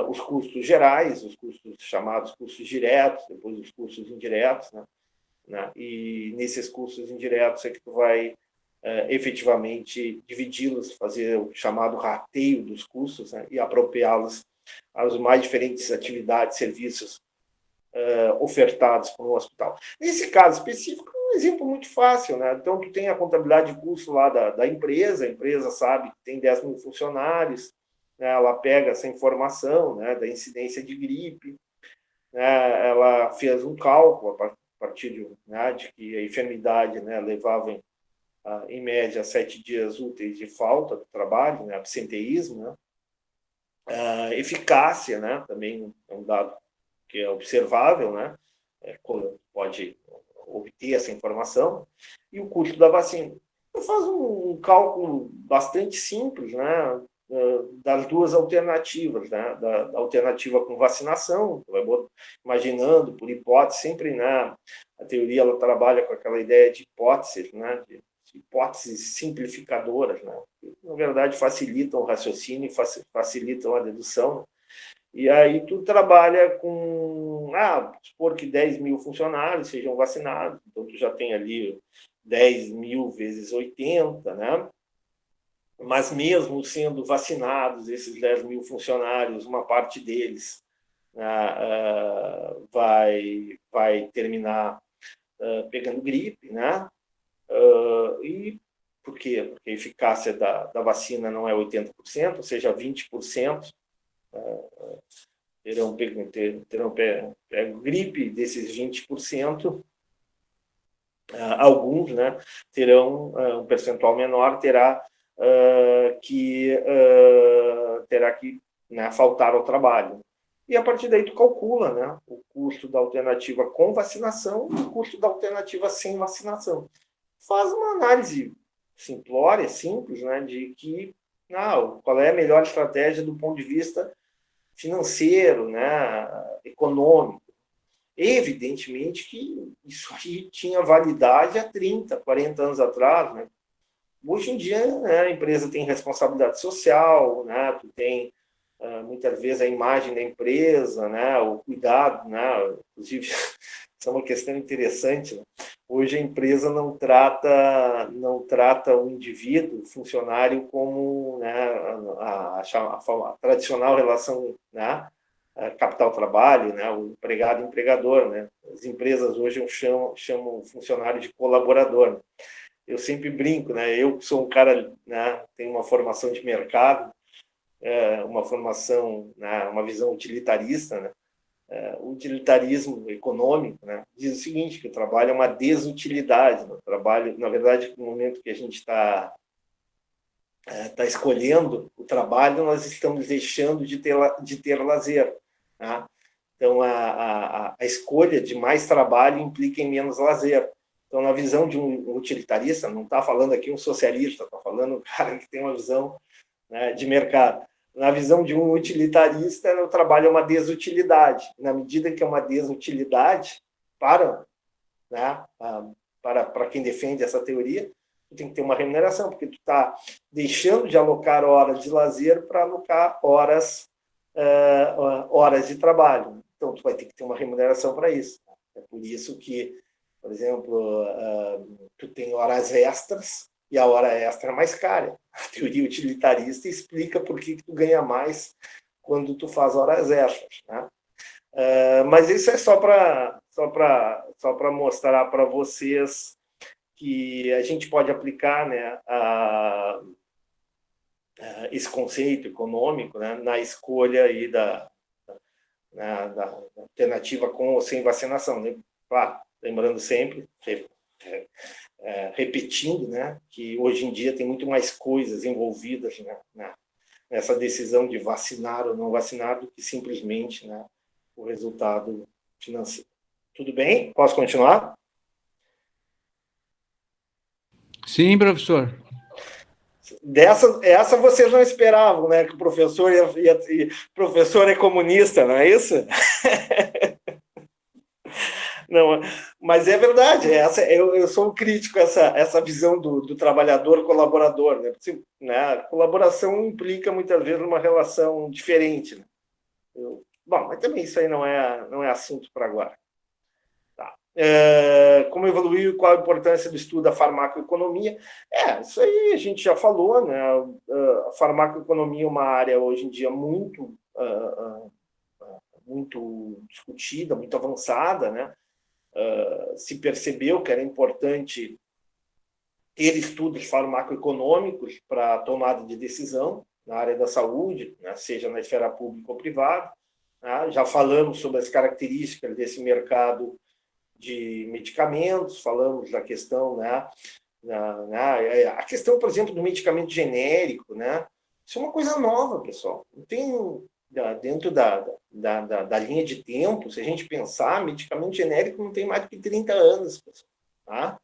os custos gerais, os custos chamados custos diretos, depois os custos indiretos, né? E nesses custos indiretos é que tu vai efetivamente dividi-los, fazer o chamado rateio dos custos, né? E apropriá-los às mais diferentes atividades, serviços ofertados para o hospital. Nesse caso específico, é um exemplo muito fácil, né? Então, tu tem a contabilidade de custo lá da empresa, a empresa sabe que tem 10 mil funcionários, né? Ela pega essa informação, né, da incidência de gripe, né? Ela fez um cálculo a partir de que a enfermidade, né, levava em média 7 dias úteis de falta do trabalho, né, absenteísmo, né? Eficácia, né, também é um dado que é observável, né, pode obter essa informação, e o custo da vacina. Então, faz um cálculo bastante simples, né, das duas alternativas, né, da alternativa com vacinação, vai imaginando, por hipótese, sempre, né, a teoria ela trabalha com aquela ideia de hipóteses, né, de hipóteses simplificadoras, né, que, na verdade, facilitam o raciocínio e facilitam a dedução. E aí tu trabalha com, supor que 10 mil funcionários sejam vacinados, então tu já tem ali 10 mil vezes 80, né? Mas mesmo sendo vacinados esses 10 mil funcionários, uma parte deles vai terminar pegando gripe, né? E por quê? Porque a eficácia da vacina não é 80%, ou seja, 20%. Terão pego gripe, desses 20%, alguns, né, terão um percentual menor, terá que terá que, né, faltar ao trabalho. E a partir daí tu calcula, né, o custo da alternativa com vacinação e o custo da alternativa sem vacinação. Faz uma análise simplória, simples, né, de que qual é a melhor estratégia do ponto de vista financeiro, né, econômico. Evidentemente que isso aí tinha validade há 30, 40 anos atrás, né? Hoje em dia, né, a empresa tem responsabilidade social, né, tu tem muitas vezes a imagem da empresa, né, o cuidado, né, inclusive isso é uma questão interessante, né? Hoje a empresa não trata o indivíduo, o funcionário, como, né, a tradicional relação, né, capital-trabalho, né, o empregado-empregador, né? As empresas hoje chamam o funcionário de colaborador, né? Eu sempre brinco, né? Eu sou um cara, né, tenho uma formação de mercado, uma formação, né, uma visão utilitarista, né? O utilitarismo econômico, né, diz o seguinte, que o trabalho é uma desutilidade, né? O trabalho, na verdade, no momento que a gente está escolhendo o trabalho, nós estamos deixando de ter lazer, né? Então, a escolha de mais trabalho implica em menos lazer. Então, na visão de um utilitarista, não está falando aqui um socialista, está falando um cara que tem uma visão, né, de mercado. Na visão de um utilitarista, o trabalho é uma desutilidade. Na medida que é uma desutilidade, né, para quem defende essa teoria, tu tem que ter uma remuneração, porque tu está deixando de alocar horas de lazer para alocar horas de trabalho. Então, tu vai ter que ter uma remuneração para isso. É por isso que, por exemplo, tu tem horas extras e a hora extra é mais cara. A teoria utilitarista explica por que tu ganha mais quando tu faz horas extras, né? Mas isso é só para mostrar para vocês que a gente pode aplicar, né, esse conceito econômico, né, na escolha aí da alternativa com ou sem vacinação, né? Claro, lembrando sempre, repetindo, né, que hoje em dia tem muito mais coisas envolvidas, né, nessa decisão de vacinar ou não vacinar do que simplesmente, né, o resultado financeiro. Tudo bem? Posso continuar? Sim, professor. Essa vocês não esperavam, né? Que o professor professor é comunista, não é isso? Não, mas é verdade. Eu sou um crítico a essa visão do trabalhador colaborador, né? Né? A colaboração implica muitas vezes uma relação diferente, né? Bom, mas também isso aí não é assunto para agora. Como evoluiu e qual a importância do estudo da farmacoeconomia? Isso aí a gente já falou, né? A farmacoeconomia é uma área hoje em dia muito discutida, muito avançada, né? Se percebeu que era importante ter estudos farmacoeconômicos para a tomada de decisão na área da saúde, né? Seja na esfera pública ou privada, né? Já falamos sobre as características desse mercado de medicamentos, falamos da questão, né, a questão, por exemplo, do medicamento genérico, né? Isso é uma coisa nova, pessoal. Não tem, dentro da linha de tempo, se a gente pensar, medicamento genérico não tem mais do que 30 anos, pessoal, tá?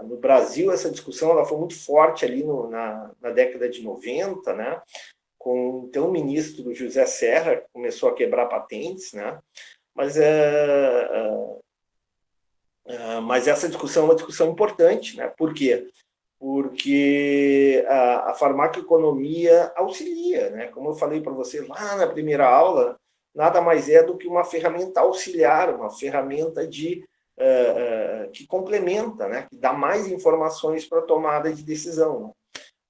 No Brasil, essa discussão ela foi muito forte ali na década de 90, né? Com então, o ministro José Serra, que começou a quebrar patentes, né? Mas essa discussão é uma discussão importante, né? Por quê? Porque a farmacoeconomia auxilia, né? Como eu falei para vocês lá na primeira aula, nada mais é do que uma ferramenta auxiliar, uma ferramenta que complementa, né? Que dá mais informações para a tomada de decisão, né?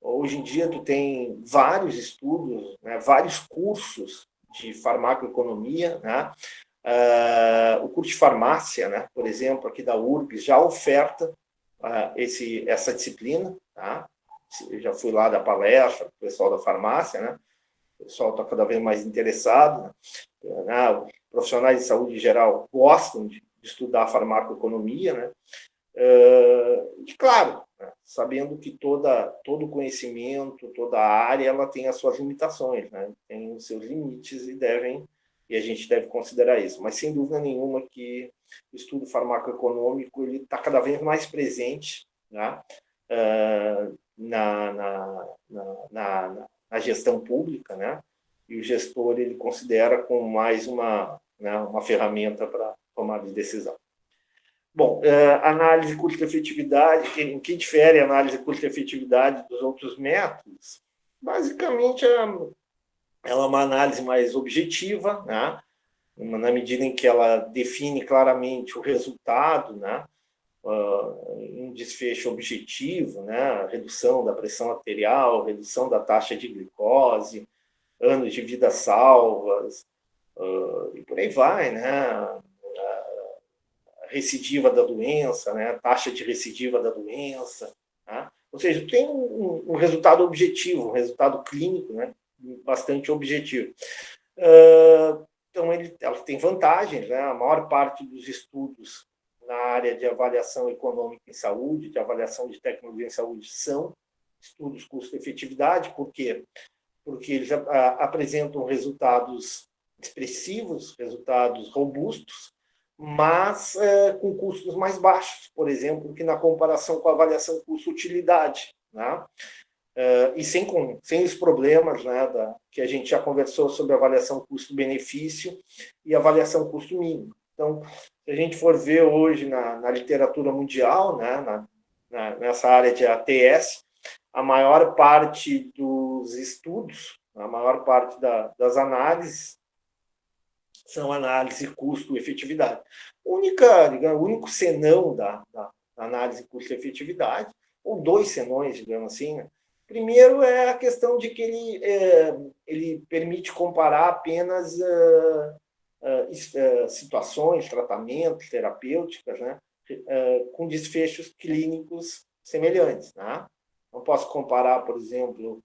Hoje em dia, tu tem vários estudos, né? Vários cursos de farmacoeconomia, né? O curso de farmácia, né, por exemplo, aqui da URGS, já oferta essa disciplina, tá? Eu já fui lá dar palestra para o pessoal da farmácia, né? O pessoal está cada vez mais interessado, né? Os profissionais de saúde em geral gostam de estudar farmacoeconomia, né? E claro, né? Sabendo que todo conhecimento, toda área, ela tem as suas limitações, né? Tem os seus limites e a gente deve considerar isso. Mas, sem dúvida nenhuma, que o estudo farmacoeconômico está cada vez mais presente, né? Na gestão pública, né? E o gestor ele considera como mais uma ferramenta para tomar de decisão. Bom, análise custo-efetividade, em que difere a análise custo-efetividade dos outros métodos? Basicamente, ela é uma análise mais objetiva, né? Na medida em que ela define claramente o resultado, né? Um desfecho objetivo, né? Redução da pressão arterial, redução da taxa de glicose, anos de vida salvas, e por aí vai, né? Recidiva da doença, né? Taxa de recidiva da doença, tá? Ou seja, tem um resultado objetivo, um resultado clínico, né? Bastante objetivo. Então, ela tem vantagens, né? A maior parte dos estudos na área de avaliação econômica em saúde, de avaliação de tecnologia em saúde, são estudos custo-efetividade. Por quê? Porque eles apresentam resultados expressivos, resultados robustos, mas com custos mais baixos, por exemplo, que na comparação com a avaliação custo-utilidade, né? E sem os problemas, né, que a gente já conversou sobre avaliação custo-benefício e avaliação custo-mínimo. Então, se a gente for ver hoje na literatura mundial, né, nessa área de ATS, a maior parte dos estudos, a maior parte das análises, são análise custo-efetividade. O único senão da análise custo-efetividade, ou dois senões, digamos assim, né? Primeiro é a questão de que ele permite comparar apenas situações, tratamentos, terapêuticas, né? Com desfechos clínicos semelhantes, né? Não posso comparar, por exemplo,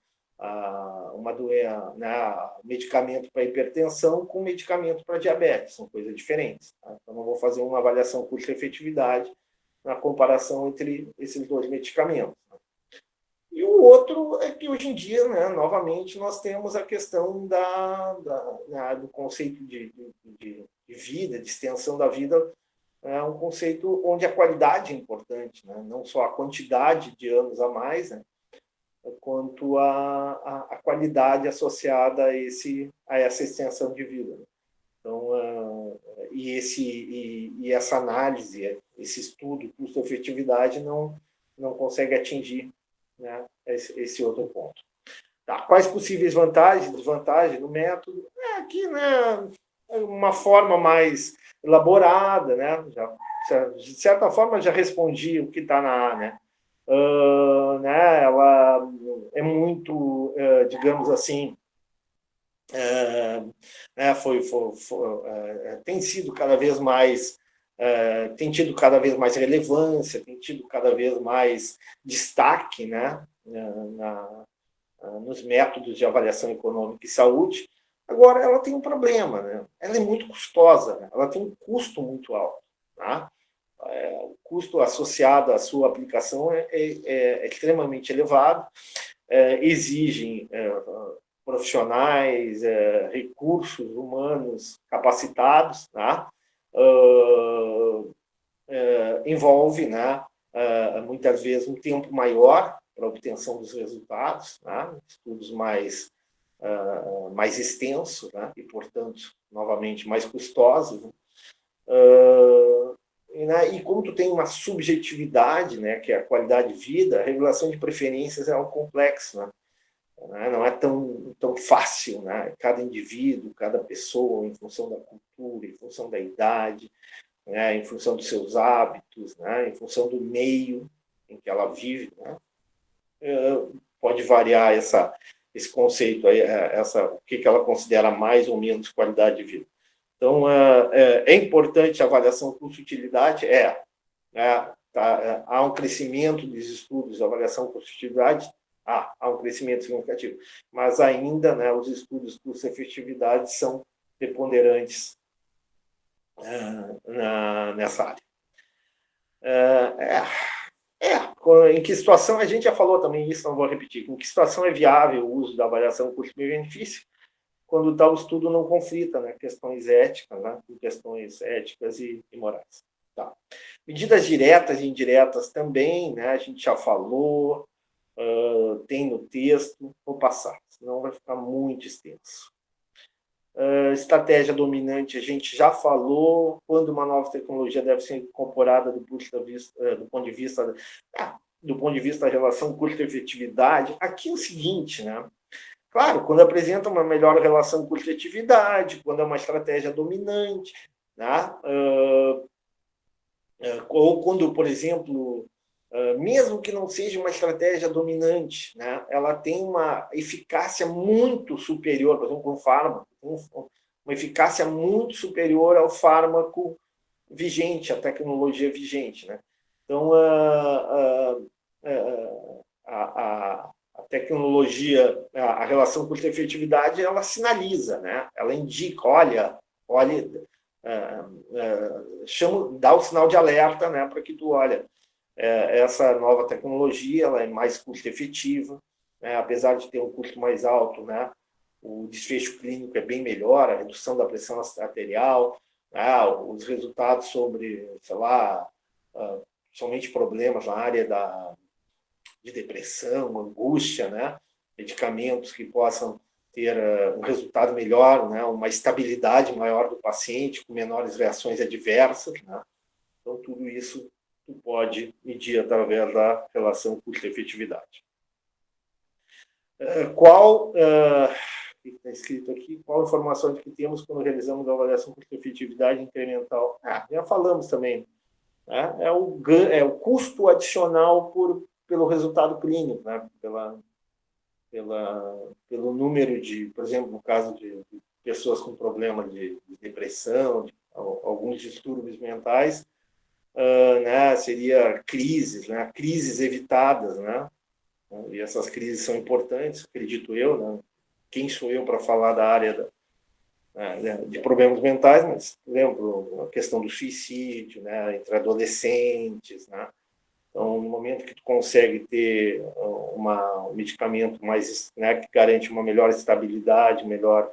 uma doença, né, medicamento para hipertensão com medicamento para diabetes, são coisas diferentes, tá? Então, não vou fazer uma avaliação custo-efetividade na comparação entre esses dois medicamentos. E o outro é que, hoje em dia, né, novamente, nós temos a questão do conceito de vida, de extensão da vida, é um conceito onde a qualidade é importante, né? Não só a quantidade de anos a mais, né, quanto a qualidade associada a essa extensão de vida. Então, e essa análise, esse estudo, custo-efetividade, não consegue atingir, né, esse outro ponto. Tá. Quais possíveis vantagens, desvantagens do método? Aqui, né, uma forma mais elaborada, né? De certa forma, já respondi o que está na A, né? Né, ela é muito, digamos assim, né, tem sido cada vez mais, tem tido cada vez mais relevância, tem tido cada vez mais destaque, né, nos métodos de avaliação econômica e saúde. Agora, ela tem um problema, né? Ela é muito custosa, né? Ela tem um custo muito alto, tá? O custo associado à sua aplicação é extremamente elevado, exigem profissionais, recursos humanos capacitados, tá? Envolve, né, muitas vezes, um tempo maior para a obtenção dos resultados, tá? Estudos mais extensos, né? E, portanto, novamente, mais custosos, né? E como tu tem uma subjetividade, né, que é a qualidade de vida, a regulação de preferências é algo complexo, né? Não é tão fácil, né? Cada indivíduo, cada pessoa, em função da cultura, em função da idade, né, em função dos seus hábitos, né, em função do meio em que ela vive, né, pode variar esse conceito aí, o que ela considera mais ou menos qualidade de vida. Então, é importante a avaliação custo-utilidade? Há um crescimento dos estudos de avaliação custo-utilidade? Há um crescimento significativo, mas ainda, né, os estudos custo-efetividade são preponderantes nessa área. em que situação, a gente já falou também isso, não vou repetir, em que situação é viável o uso da avaliação custo-benefício, quando tal estudo não conflita, né, questões éticas, né, questões éticas e morais. Tá. Medidas diretas e indiretas também, né, a gente já falou, tem no texto, vou passar, senão vai ficar muito extenso. Estratégia dominante, a gente já falou, quando uma nova tecnologia deve ser incorporada do ponto de vista da relação custo-efetividade. Aqui é o seguinte, né? Claro, quando apresenta uma melhor relação custo-efetividade, quando é uma estratégia dominante, né? Ou quando, por exemplo, mesmo que não seja uma estratégia dominante, né, ela tem uma eficácia muito superior, por exemplo, com o fármaco, uma eficácia muito superior ao fármaco vigente, à tecnologia vigente. Né? Então, a tecnologia, a relação custo-efetividade, ela sinaliza, né? Ela indica, olha, dá o sinal de alerta, né, para que tu olha, essa nova tecnologia ela é mais custo-efetiva, né, apesar de ter um custo mais alto, né, o desfecho clínico é bem melhor, a redução da pressão arterial, né, os resultados sobre, sei lá, somente problemas na área de depressão, angústia, né, medicamentos que possam ter um resultado melhor, né, uma estabilidade maior do paciente, com menores reações adversas. Né? Então, tudo isso tu pode medir através da relação custo-efetividade. Qual está escrito aqui? Qual informação que temos quando realizamos a avaliação custo-efetividade incremental? Já falamos também. Né? É o custo adicional pelo resultado clínico, né? Pelo número de, por exemplo, no caso de pessoas com problema de depressão, alguns distúrbios mentais, né, seria crises, né, crises evitadas, né, e essas crises são importantes, acredito eu, né, quem sou eu para falar da área de problemas mentais, mas, por exemplo, a questão do suicídio, né, entre adolescentes, né. Então, no momento que tu consegue ter um medicamento mais, né, que garante uma melhor estabilidade, melhor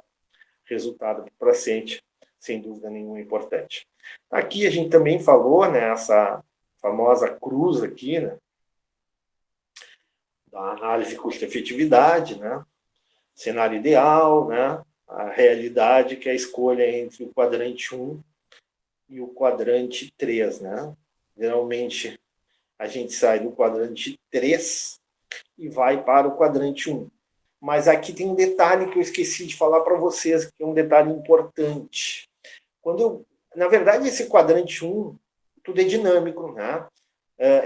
resultado para o paciente, sem dúvida nenhuma, importante. Aqui a gente também falou, né, essa famosa cruz aqui, né, da análise custo-efetividade, né, cenário ideal, né, a realidade, que é a escolha entre o quadrante 1 e o quadrante 3, né. Geralmente, a gente sai do quadrante 3 e vai para o quadrante 1. Mas aqui tem um detalhe que eu esqueci de falar para vocês, que é um detalhe importante. Na verdade, esse quadrante 1, tudo é dinâmico, né?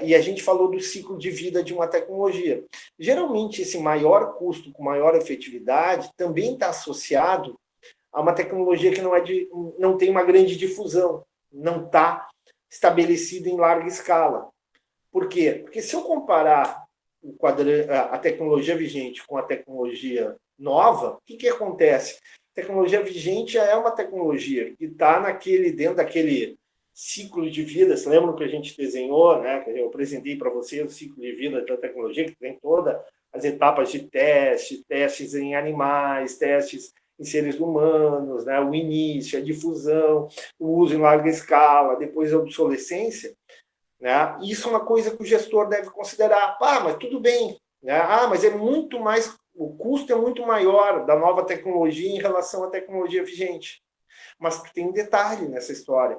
E a gente falou do ciclo de vida de uma tecnologia. Geralmente, esse maior custo com maior efetividade também está associado a uma tecnologia que não tem uma grande difusão, não está estabelecida em larga escala. Por quê? Porque se eu comparar a tecnologia vigente com a tecnologia nova, o que acontece? A tecnologia vigente já é uma tecnologia que está dentro daquele ciclo de vida. Vocês lembram que a gente desenhou, né? Que eu apresentei para vocês o ciclo de vida da tecnologia, que tem todas as etapas de testes em animais, testes em seres humanos, né? O início, a difusão, o uso em larga escala, depois a obsolescência. Né? Isso é uma coisa que o gestor deve considerar. Mas tudo bem. Né? Mas é muito mais, o custo é muito maior da nova tecnologia em relação à tecnologia vigente. Mas tem um detalhe nessa história.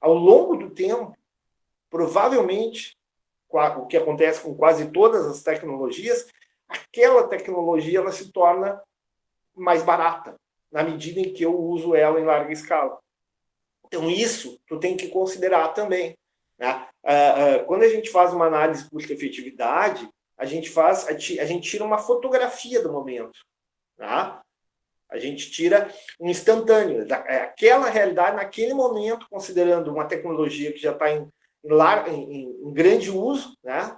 Ao longo do tempo, provavelmente, o que acontece com quase todas as tecnologias, aquela tecnologia ela se torna mais barata, na medida em que eu uso ela em larga escala. Então, isso tu tem que considerar também. Né? Quando a gente faz uma análise de custo-efetividade, a gente tira uma fotografia do momento. Tá? A gente tira um instantâneo, aquela realidade naquele momento, considerando uma tecnologia que já está em grande uso, né?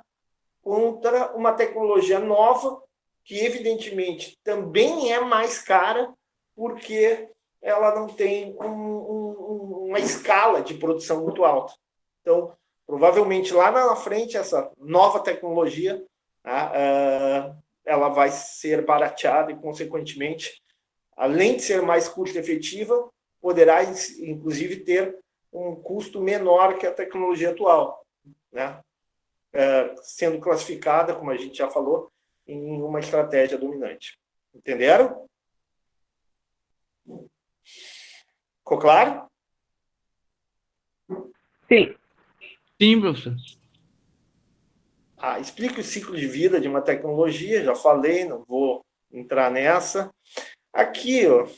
Contra uma tecnologia nova, que evidentemente também é mais cara, porque ela não tem uma escala de produção muito alta. Então, Provavelmente lá na frente, essa nova tecnologia, né, ela vai ser barateada e, consequentemente, além de ser mais custo-efetiva, poderá, inclusive, ter um custo menor que a tecnologia atual, né? Sendo classificada, como a gente já falou, em uma estratégia dominante. Entenderam? Ficou claro? Sim. Sim, professor. Explique o ciclo de vida de uma tecnologia, já falei, não vou entrar nessa. Aqui, ó,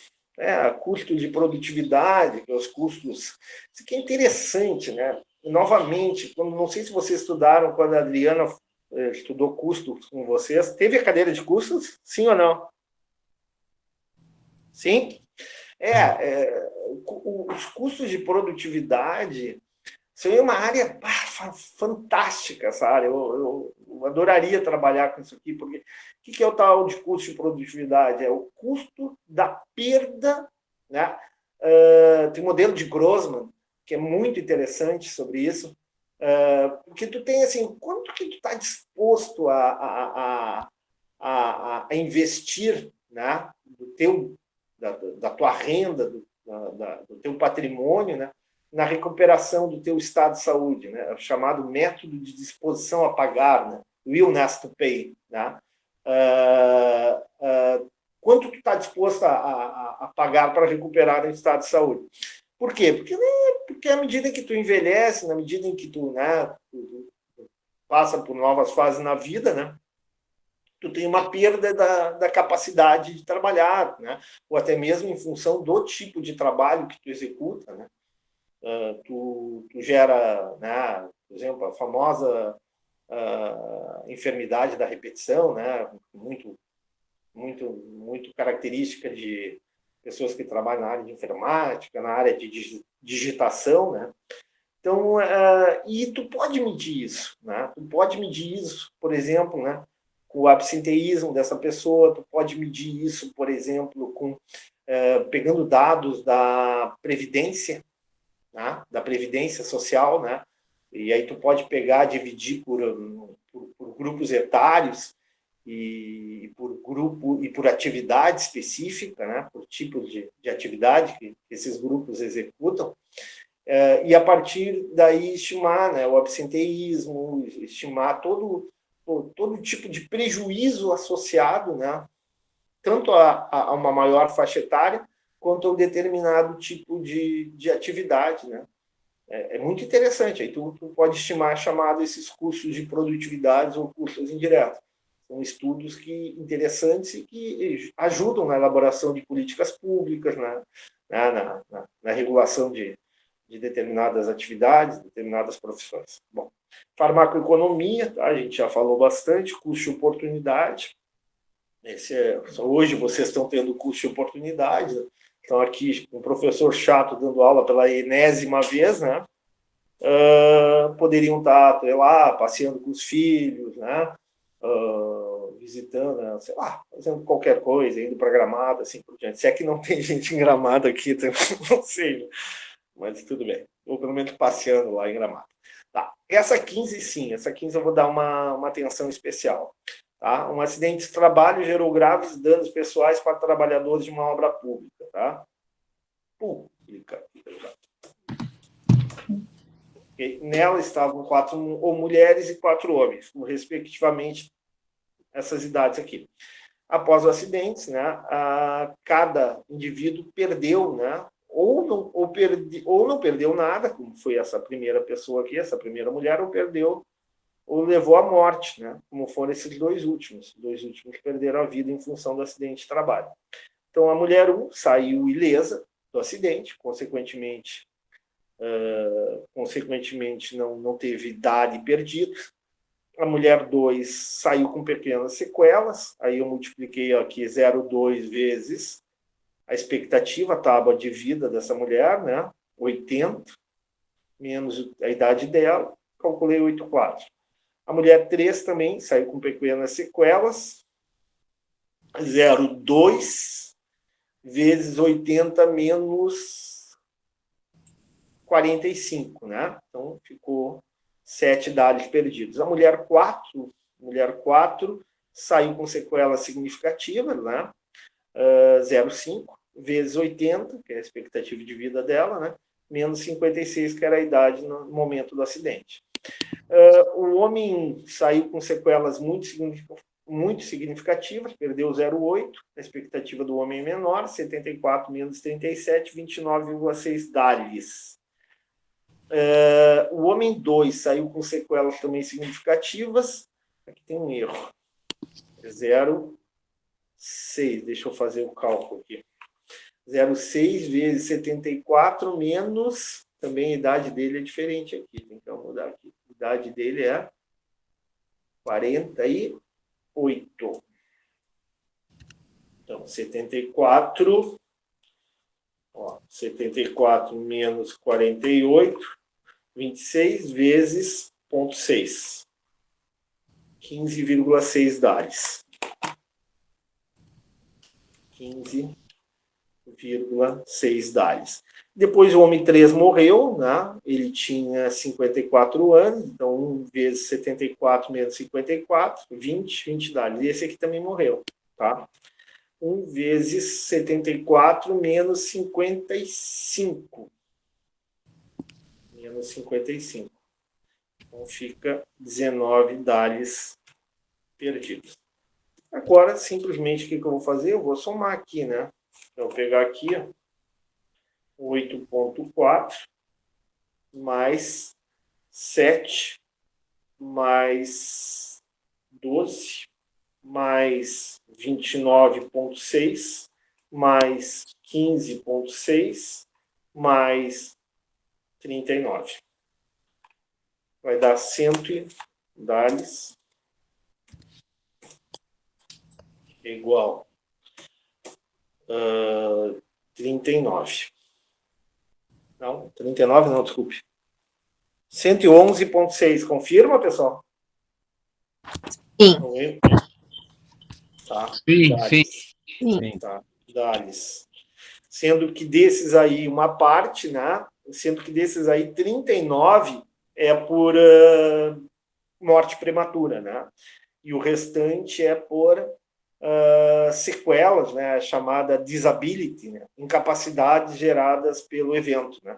custo de produtividade, os custos. Isso aqui é interessante, né? Novamente, não sei se vocês estudaram quando a Adriana estudou custos com vocês. Teve a cadeira de custos? Sim ou não? Sim? Os custos de produtividade são uma área fantástica, essa área. Eu adoraria trabalhar com isso aqui, porque o que é o tal de custo de produtividade? É o custo da perda, né? Tem um modelo de Grossman, que é muito interessante sobre isso, porque tu tem, assim, quanto que tu está disposto a investir, né? Da tua renda, do teu patrimônio, né? Na recuperação do teu estado de saúde, né? O chamado método de disposição a pagar, né? Willingness to pay, né? Quanto tu está disposto a pagar para recuperar o estado de saúde? Por quê? Porque à medida que tu envelhece, na medida em que tu passa por novas fases na vida, né? Tu tem uma perda da capacidade de trabalhar, né? Ou até mesmo em função do tipo de trabalho que tu executa, né? Tu gera, né, por exemplo, a famosa enfermidade da repetição, né, muito característica de pessoas que trabalham na área de informática, na área de digitação, né? Então, e tu pode medir isso, né? Tu pode medir isso, por exemplo, né, com o absenteísmo dessa pessoa, tu pode medir isso, por exemplo, pegando dados da Previdência, né, da Previdência Social, né? E aí tu pode pegar, dividir por grupos etários e por grupo e por atividade específica, né? Por tipo de atividade que esses grupos executam, e a partir daí estimar, né, o absenteísmo, estimar todo tipo de prejuízo associado, né, tanto a uma maior faixa etária quanto a um determinado tipo de atividade, né? É muito interessante. Aí tu pode estimar chamado esses custos de produtividade ou custos indiretos. São estudos interessantes e que ajudam na elaboração de políticas públicas, né? Na regulação de determinadas atividades, determinadas profissões. Bom, farmacoeconomia, tá? A gente já falou bastante, custo de oportunidade. Hoje vocês estão tendo custo de oportunidade, né? Então, aqui, um professor chato dando aula pela enésima vez, né? Poderiam estar, sei lá, passeando com os filhos, né? Visitando, sei lá, fazendo qualquer coisa, indo para Gramado, assim por diante. Se é que não tem gente em Gramado aqui, não sei, mas tudo bem. Ou pelo menos passeando lá em Gramado. Tá. Essa 15, sim, essa 15 eu vou dar uma atenção especial. Tá? Um acidente de trabalho gerou graves danos pessoais para trabalhadores de uma obra pública. Tá? Pública. Nela estavam 4 mulheres e 4 homens, respectivamente, essas idades aqui. Após os acidentes, né, cada indivíduo perdeu, né, ou não perdeu nada, como foi essa primeira pessoa aqui, essa primeira mulher, ou levou à morte, né, como foram esses dois últimos que perderam a vida em função do acidente de trabalho. Então, a mulher 1 saiu ilesa do acidente, consequentemente não teve idade perdida. A mulher 2 saiu com pequenas sequelas, aí eu multipliquei aqui 0,2 vezes a expectativa, a tábua de vida dessa mulher, né? 80, menos a idade dela, calculei 8,4. A mulher 3 também saiu com pequenas sequelas, 0,2 vezes 80 menos 45, né? Então, ficou 7 DALIs perdidos. A mulher 4 saiu com sequelas significativas, né? 0,5 vezes 80, que é a expectativa de vida dela, né? Menos 56, que era a idade no momento do acidente. O homem saiu com sequelas muito significativas, perdeu 0,8, a expectativa do homem é menor, 74 menos 37, 29,6 DALIs. O homem 2 saiu com sequelas também significativas, aqui tem um erro, 0,6, deixa eu fazer o cálculo aqui, 0,6 vezes 74 menos, também a idade dele é diferente aqui, tem que mudar aqui, a idade dele é 48. Então, 74 menos 48, 26 vezes 0,6, 15,6 DALIs. 15,6 DALIs. Depois o homem 3 morreu, né? Ele tinha 54 anos, então 1 vezes 74 menos 54, 20 DALIs. E esse aqui também morreu, tá? 1 vezes 74 menos 55. Menos 55. Então fica 19 DALIs perdidos. Agora, simplesmente, o que eu vou fazer? Eu vou somar aqui, né? Então, eu vou pegar aqui, 8,4 mais 7 mais 12 mais 29,6 mais 15,6 mais 39. Vai dar 100 DALIs igual 39. Não, 39 não, desculpe. 111,6. Confirma, pessoal? Sim. Tá. Sim, DALIs. Sim. Tá. DALIs. Sendo que desses aí, uma parte, né? Sendo que desses aí, 39 é por morte prematura, né? E o restante é por sequelas, né, chamada disability, né, incapacidades geradas pelo evento, né,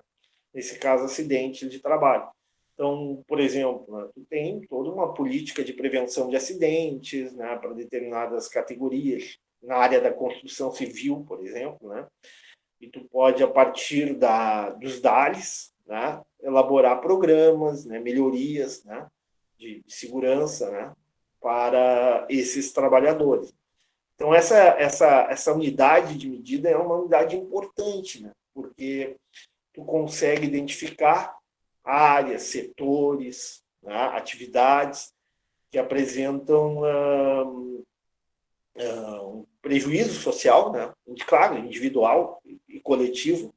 nesse caso, acidente de trabalho. Então, por exemplo, né, tu tem toda uma política de prevenção de acidentes, né, para determinadas categorias, na área da construção civil, por exemplo, né, e tu pode, a partir dos DALIs, né, elaborar programas, né, melhorias, né, de segurança, né, para esses trabalhadores. Então, essa unidade de medida é uma unidade importante, né? Porque tu consegue identificar áreas, setores, né? Atividades que apresentam um prejuízo social, né? Claro, individual e coletivo,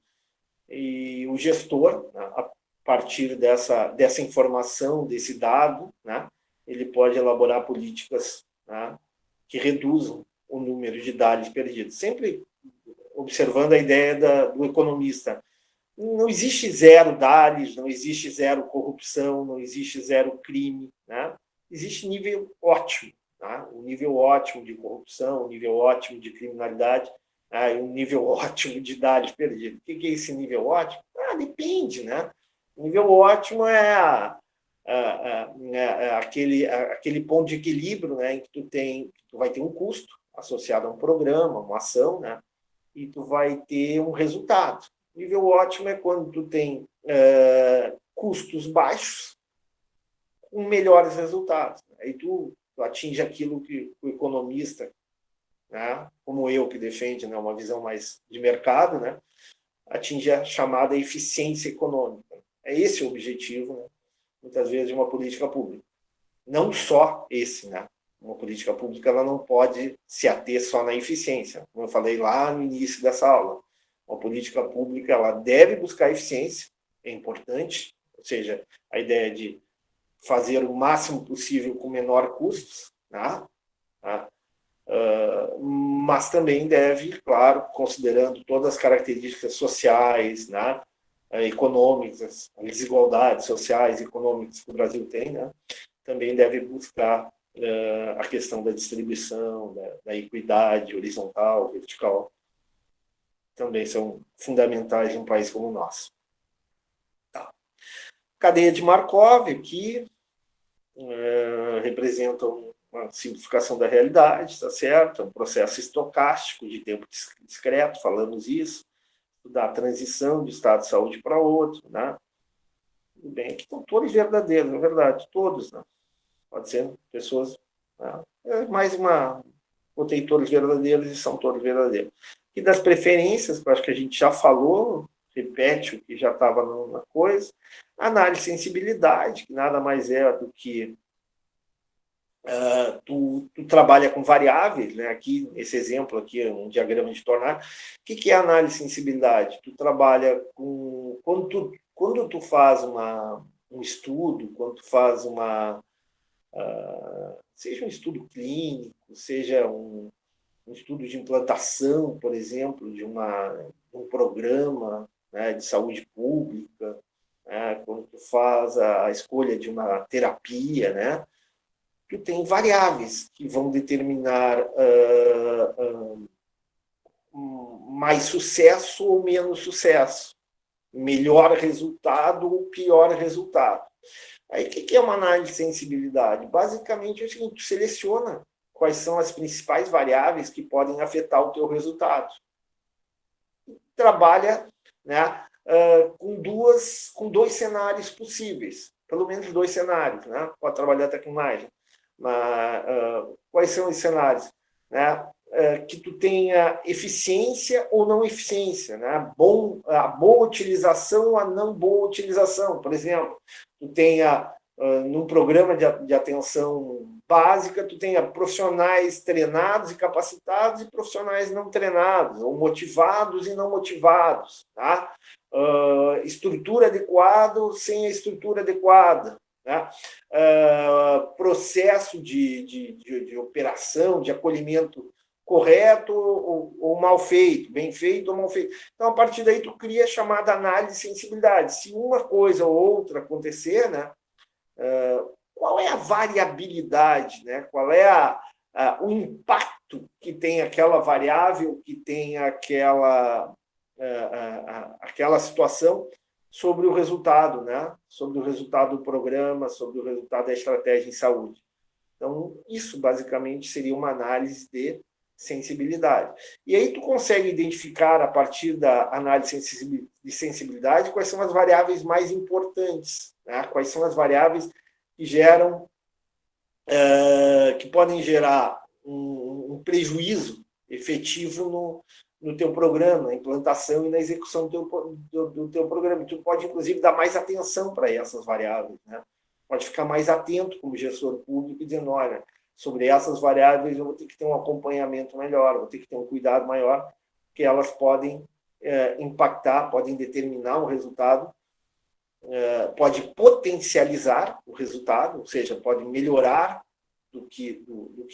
e o gestor, né? A partir dessa informação, desse dado, né? Ele pode elaborar políticas, né? Que reduzam o número de DALIs perdidos. Sempre observando a ideia do economista. Não existe zero DALIs, não existe zero corrupção, não existe zero crime. Né? Existe nível ótimo. Né? Um nível ótimo de corrupção, um nível ótimo de criminalidade, né? E um nível ótimo de DALIs perdidos. O que é esse nível ótimo? Depende. Né? O nível ótimo é aquele ponto de equilíbrio, né, em que tu vai ter um custo associado a um programa, uma ação, né, e tu vai ter um resultado. Nível ótimo é quando tu tem custos baixos com melhores resultados. Aí tu atinge aquilo que o economista, né, como eu, que defende, né, uma visão mais de mercado, né, atinge a chamada eficiência econômica. É esse o objetivo, né, muitas vezes, de uma política pública. Não só esse, né? Uma política pública ela não pode se ater só na eficiência, como eu falei lá no início dessa aula. Uma política pública ela deve buscar eficiência, é importante, ou seja, a ideia de fazer o máximo possível com menor custos, né? Mas também deve, claro, considerando todas as características sociais, né? econômicas, as desigualdades sociais e econômicas que o Brasil tem, né? Também deve buscar a questão da distribuição, da equidade horizontal, vertical, também são fundamentais em um país como o nosso. Tá. Cadeia de Markov, que representa uma simplificação da realidade, tá certo? É um processo estocástico de tempo discreto, falamos isso, da transição de estado de saúde para outro, né? Tudo bem, que são todos verdadeiros, na verdade, todos, né? Pode ser pessoas, né? É mais uma... Botei todos verdadeiros e são todos verdadeiros. E das preferências, que eu acho que a gente já falou, repete o que já estava na coisa, análise de sensibilidade, que nada mais é do que tu trabalha com variáveis, né? Aqui, esse exemplo aqui é um diagrama de Tornado. O que é análise de sensibilidade? Tu trabalha com... Quando tu faz um estudo, quando tu faz seja um estudo clínico, seja um estudo de implantação, por exemplo, de um programa, né, de saúde pública, né, quando tu faz a escolha de uma terapia, né, tu tem variáveis que vão determinar mais sucesso ou menos sucesso, melhor resultado ou pior resultado. Aí, o que é uma análise de sensibilidade? Basicamente é o seguinte, tu seleciona quais são as principais variáveis que podem afetar o teu resultado. Trabalha, né, com dois cenários possíveis, pelo menos 2 cenários, né? Pode trabalhar até com mais. Mas, quais são os cenários? Né? Que tu tenha eficiência ou não eficiência, né? A boa utilização ou a não boa utilização. Por exemplo, tu tenha, num programa de atenção básica, tu tenha profissionais treinados e capacitados e profissionais não treinados, ou motivados e não motivados, tá? Estrutura adequada sem a estrutura adequada, né? Processo de operação, de acolhimento correto ou mal feito, bem feito ou mal feito. Então, a partir daí, tu cria a chamada análise de sensibilidade. Se uma coisa ou outra acontecer, né, qual é a variabilidade, né? Qual é o impacto que tem aquela variável, que tem aquela situação sobre o resultado, né? Sobre o resultado do programa, sobre o resultado da estratégia em saúde. Então, isso basicamente seria uma análise de sensibilidade. E aí tu consegue identificar, a partir da análise de sensibilidade, quais são as variáveis mais importantes, né? Quais são as variáveis que geram, que podem gerar um prejuízo efetivo no teu programa, na implantação e na execução do teu programa. Tu pode, inclusive, dar mais atenção para essas variáveis, né? Pode ficar mais atento como gestor público e dizendo, olha, sobre essas variáveis eu vou ter que ter um acompanhamento melhor, vou ter que ter um cuidado maior, porque elas podem impactar, podem determinar um resultado, pode potencializar o resultado, ou seja, pode melhorar do que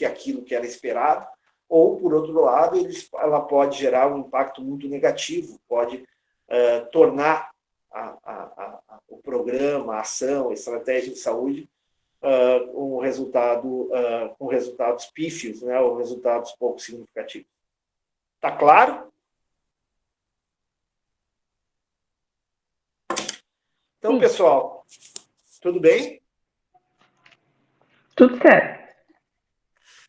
aquilo que era esperado, ou, por outro lado, ela pode gerar um impacto muito negativo, pode tornar o programa, a ação, a estratégia de saúde com resultados pífios, né, ou resultados pouco significativos. Tá claro? Então, Sim. Pessoal, tudo bem? Tudo certo.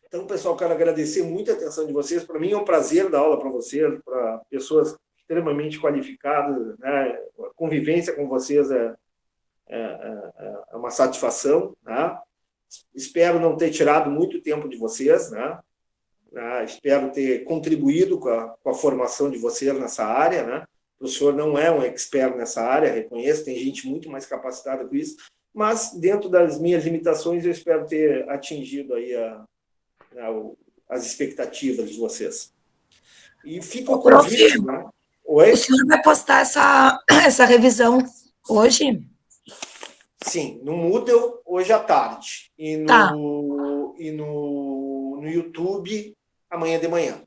Então, pessoal, quero agradecer muito a atenção de vocês. Para mim é um prazer dar aula para vocês, para pessoas extremamente qualificadas, né? A convivência com vocês é uma satisfação, né? Espero não ter tirado muito tempo de vocês, né? Espero ter contribuído com a formação de vocês nessa área, né? O professor não é um expert nessa área, reconheço, tem gente muito mais capacitada com isso, mas dentro das minhas limitações eu espero ter atingido aí as expectativas de vocês. E fica o convite, né? Oi? O senhor vai postar essa revisão hoje? Sim, no Moodle hoje à tarde. E no YouTube amanhã de manhã.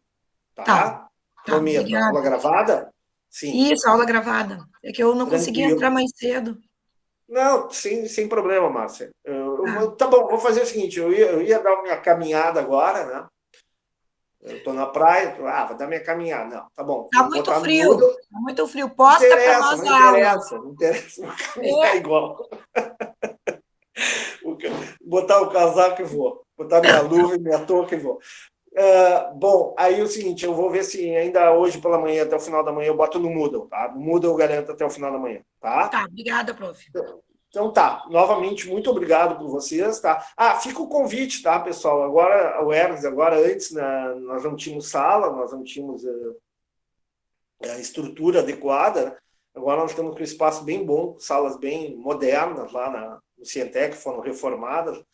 Tá? Prometo. Obrigada. Aula gravada? Sim. Isso, aula gravada. É que eu não consegui Tranquilo. entrar mais cedo. Não, sem problema, Márcia. Tá bom, vou fazer o seguinte, eu ia dar minha caminhada agora, né? Eu tô na praia, vou dar minha caminhada. Não, tá bom. Tá vou muito botar no frio. Moodle. Tá muito frio. Não Posta para interessa, nós não a aula. interessa, não interessa, vou caminhar igual. Botar o casaco e vou. Botar minha luva e minha touca e vou. Bom, aí é o seguinte, eu vou ver se ainda hoje pela manhã, até o final da manhã, eu boto no Moodle, tá? No Moodle eu garanto até o final da manhã, tá? Tá, obrigada, prof. Então tá, novamente, muito obrigado por vocês, tá? Fica o convite, tá, pessoal? Agora, o Hermes, antes, né, nós não tínhamos sala, nós não tínhamos a estrutura adequada, né? Agora nós estamos com um espaço bem bom, salas bem modernas lá no Cientec, foram reformadas. Se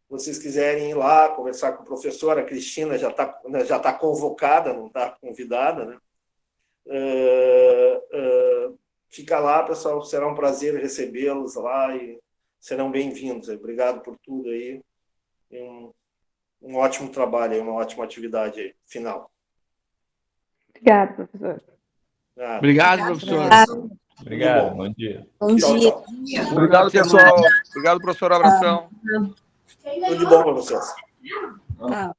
vocês quiserem ir lá conversar com a professora, a Cristina já tá convocada, não está convidada, né? Fica lá, pessoal, será um prazer recebê-los lá e serão bem-vindos. Obrigado por tudo aí. Um ótimo trabalho, uma ótima atividade aí, final. Obrigada, professor. Obrigado, professor. Obrigado, bom. bom dia. Bom Tchau, dia. tchau. Obrigado, pessoal. Obrigado, professor. Abração. Tudo de bom para vocês. Ah.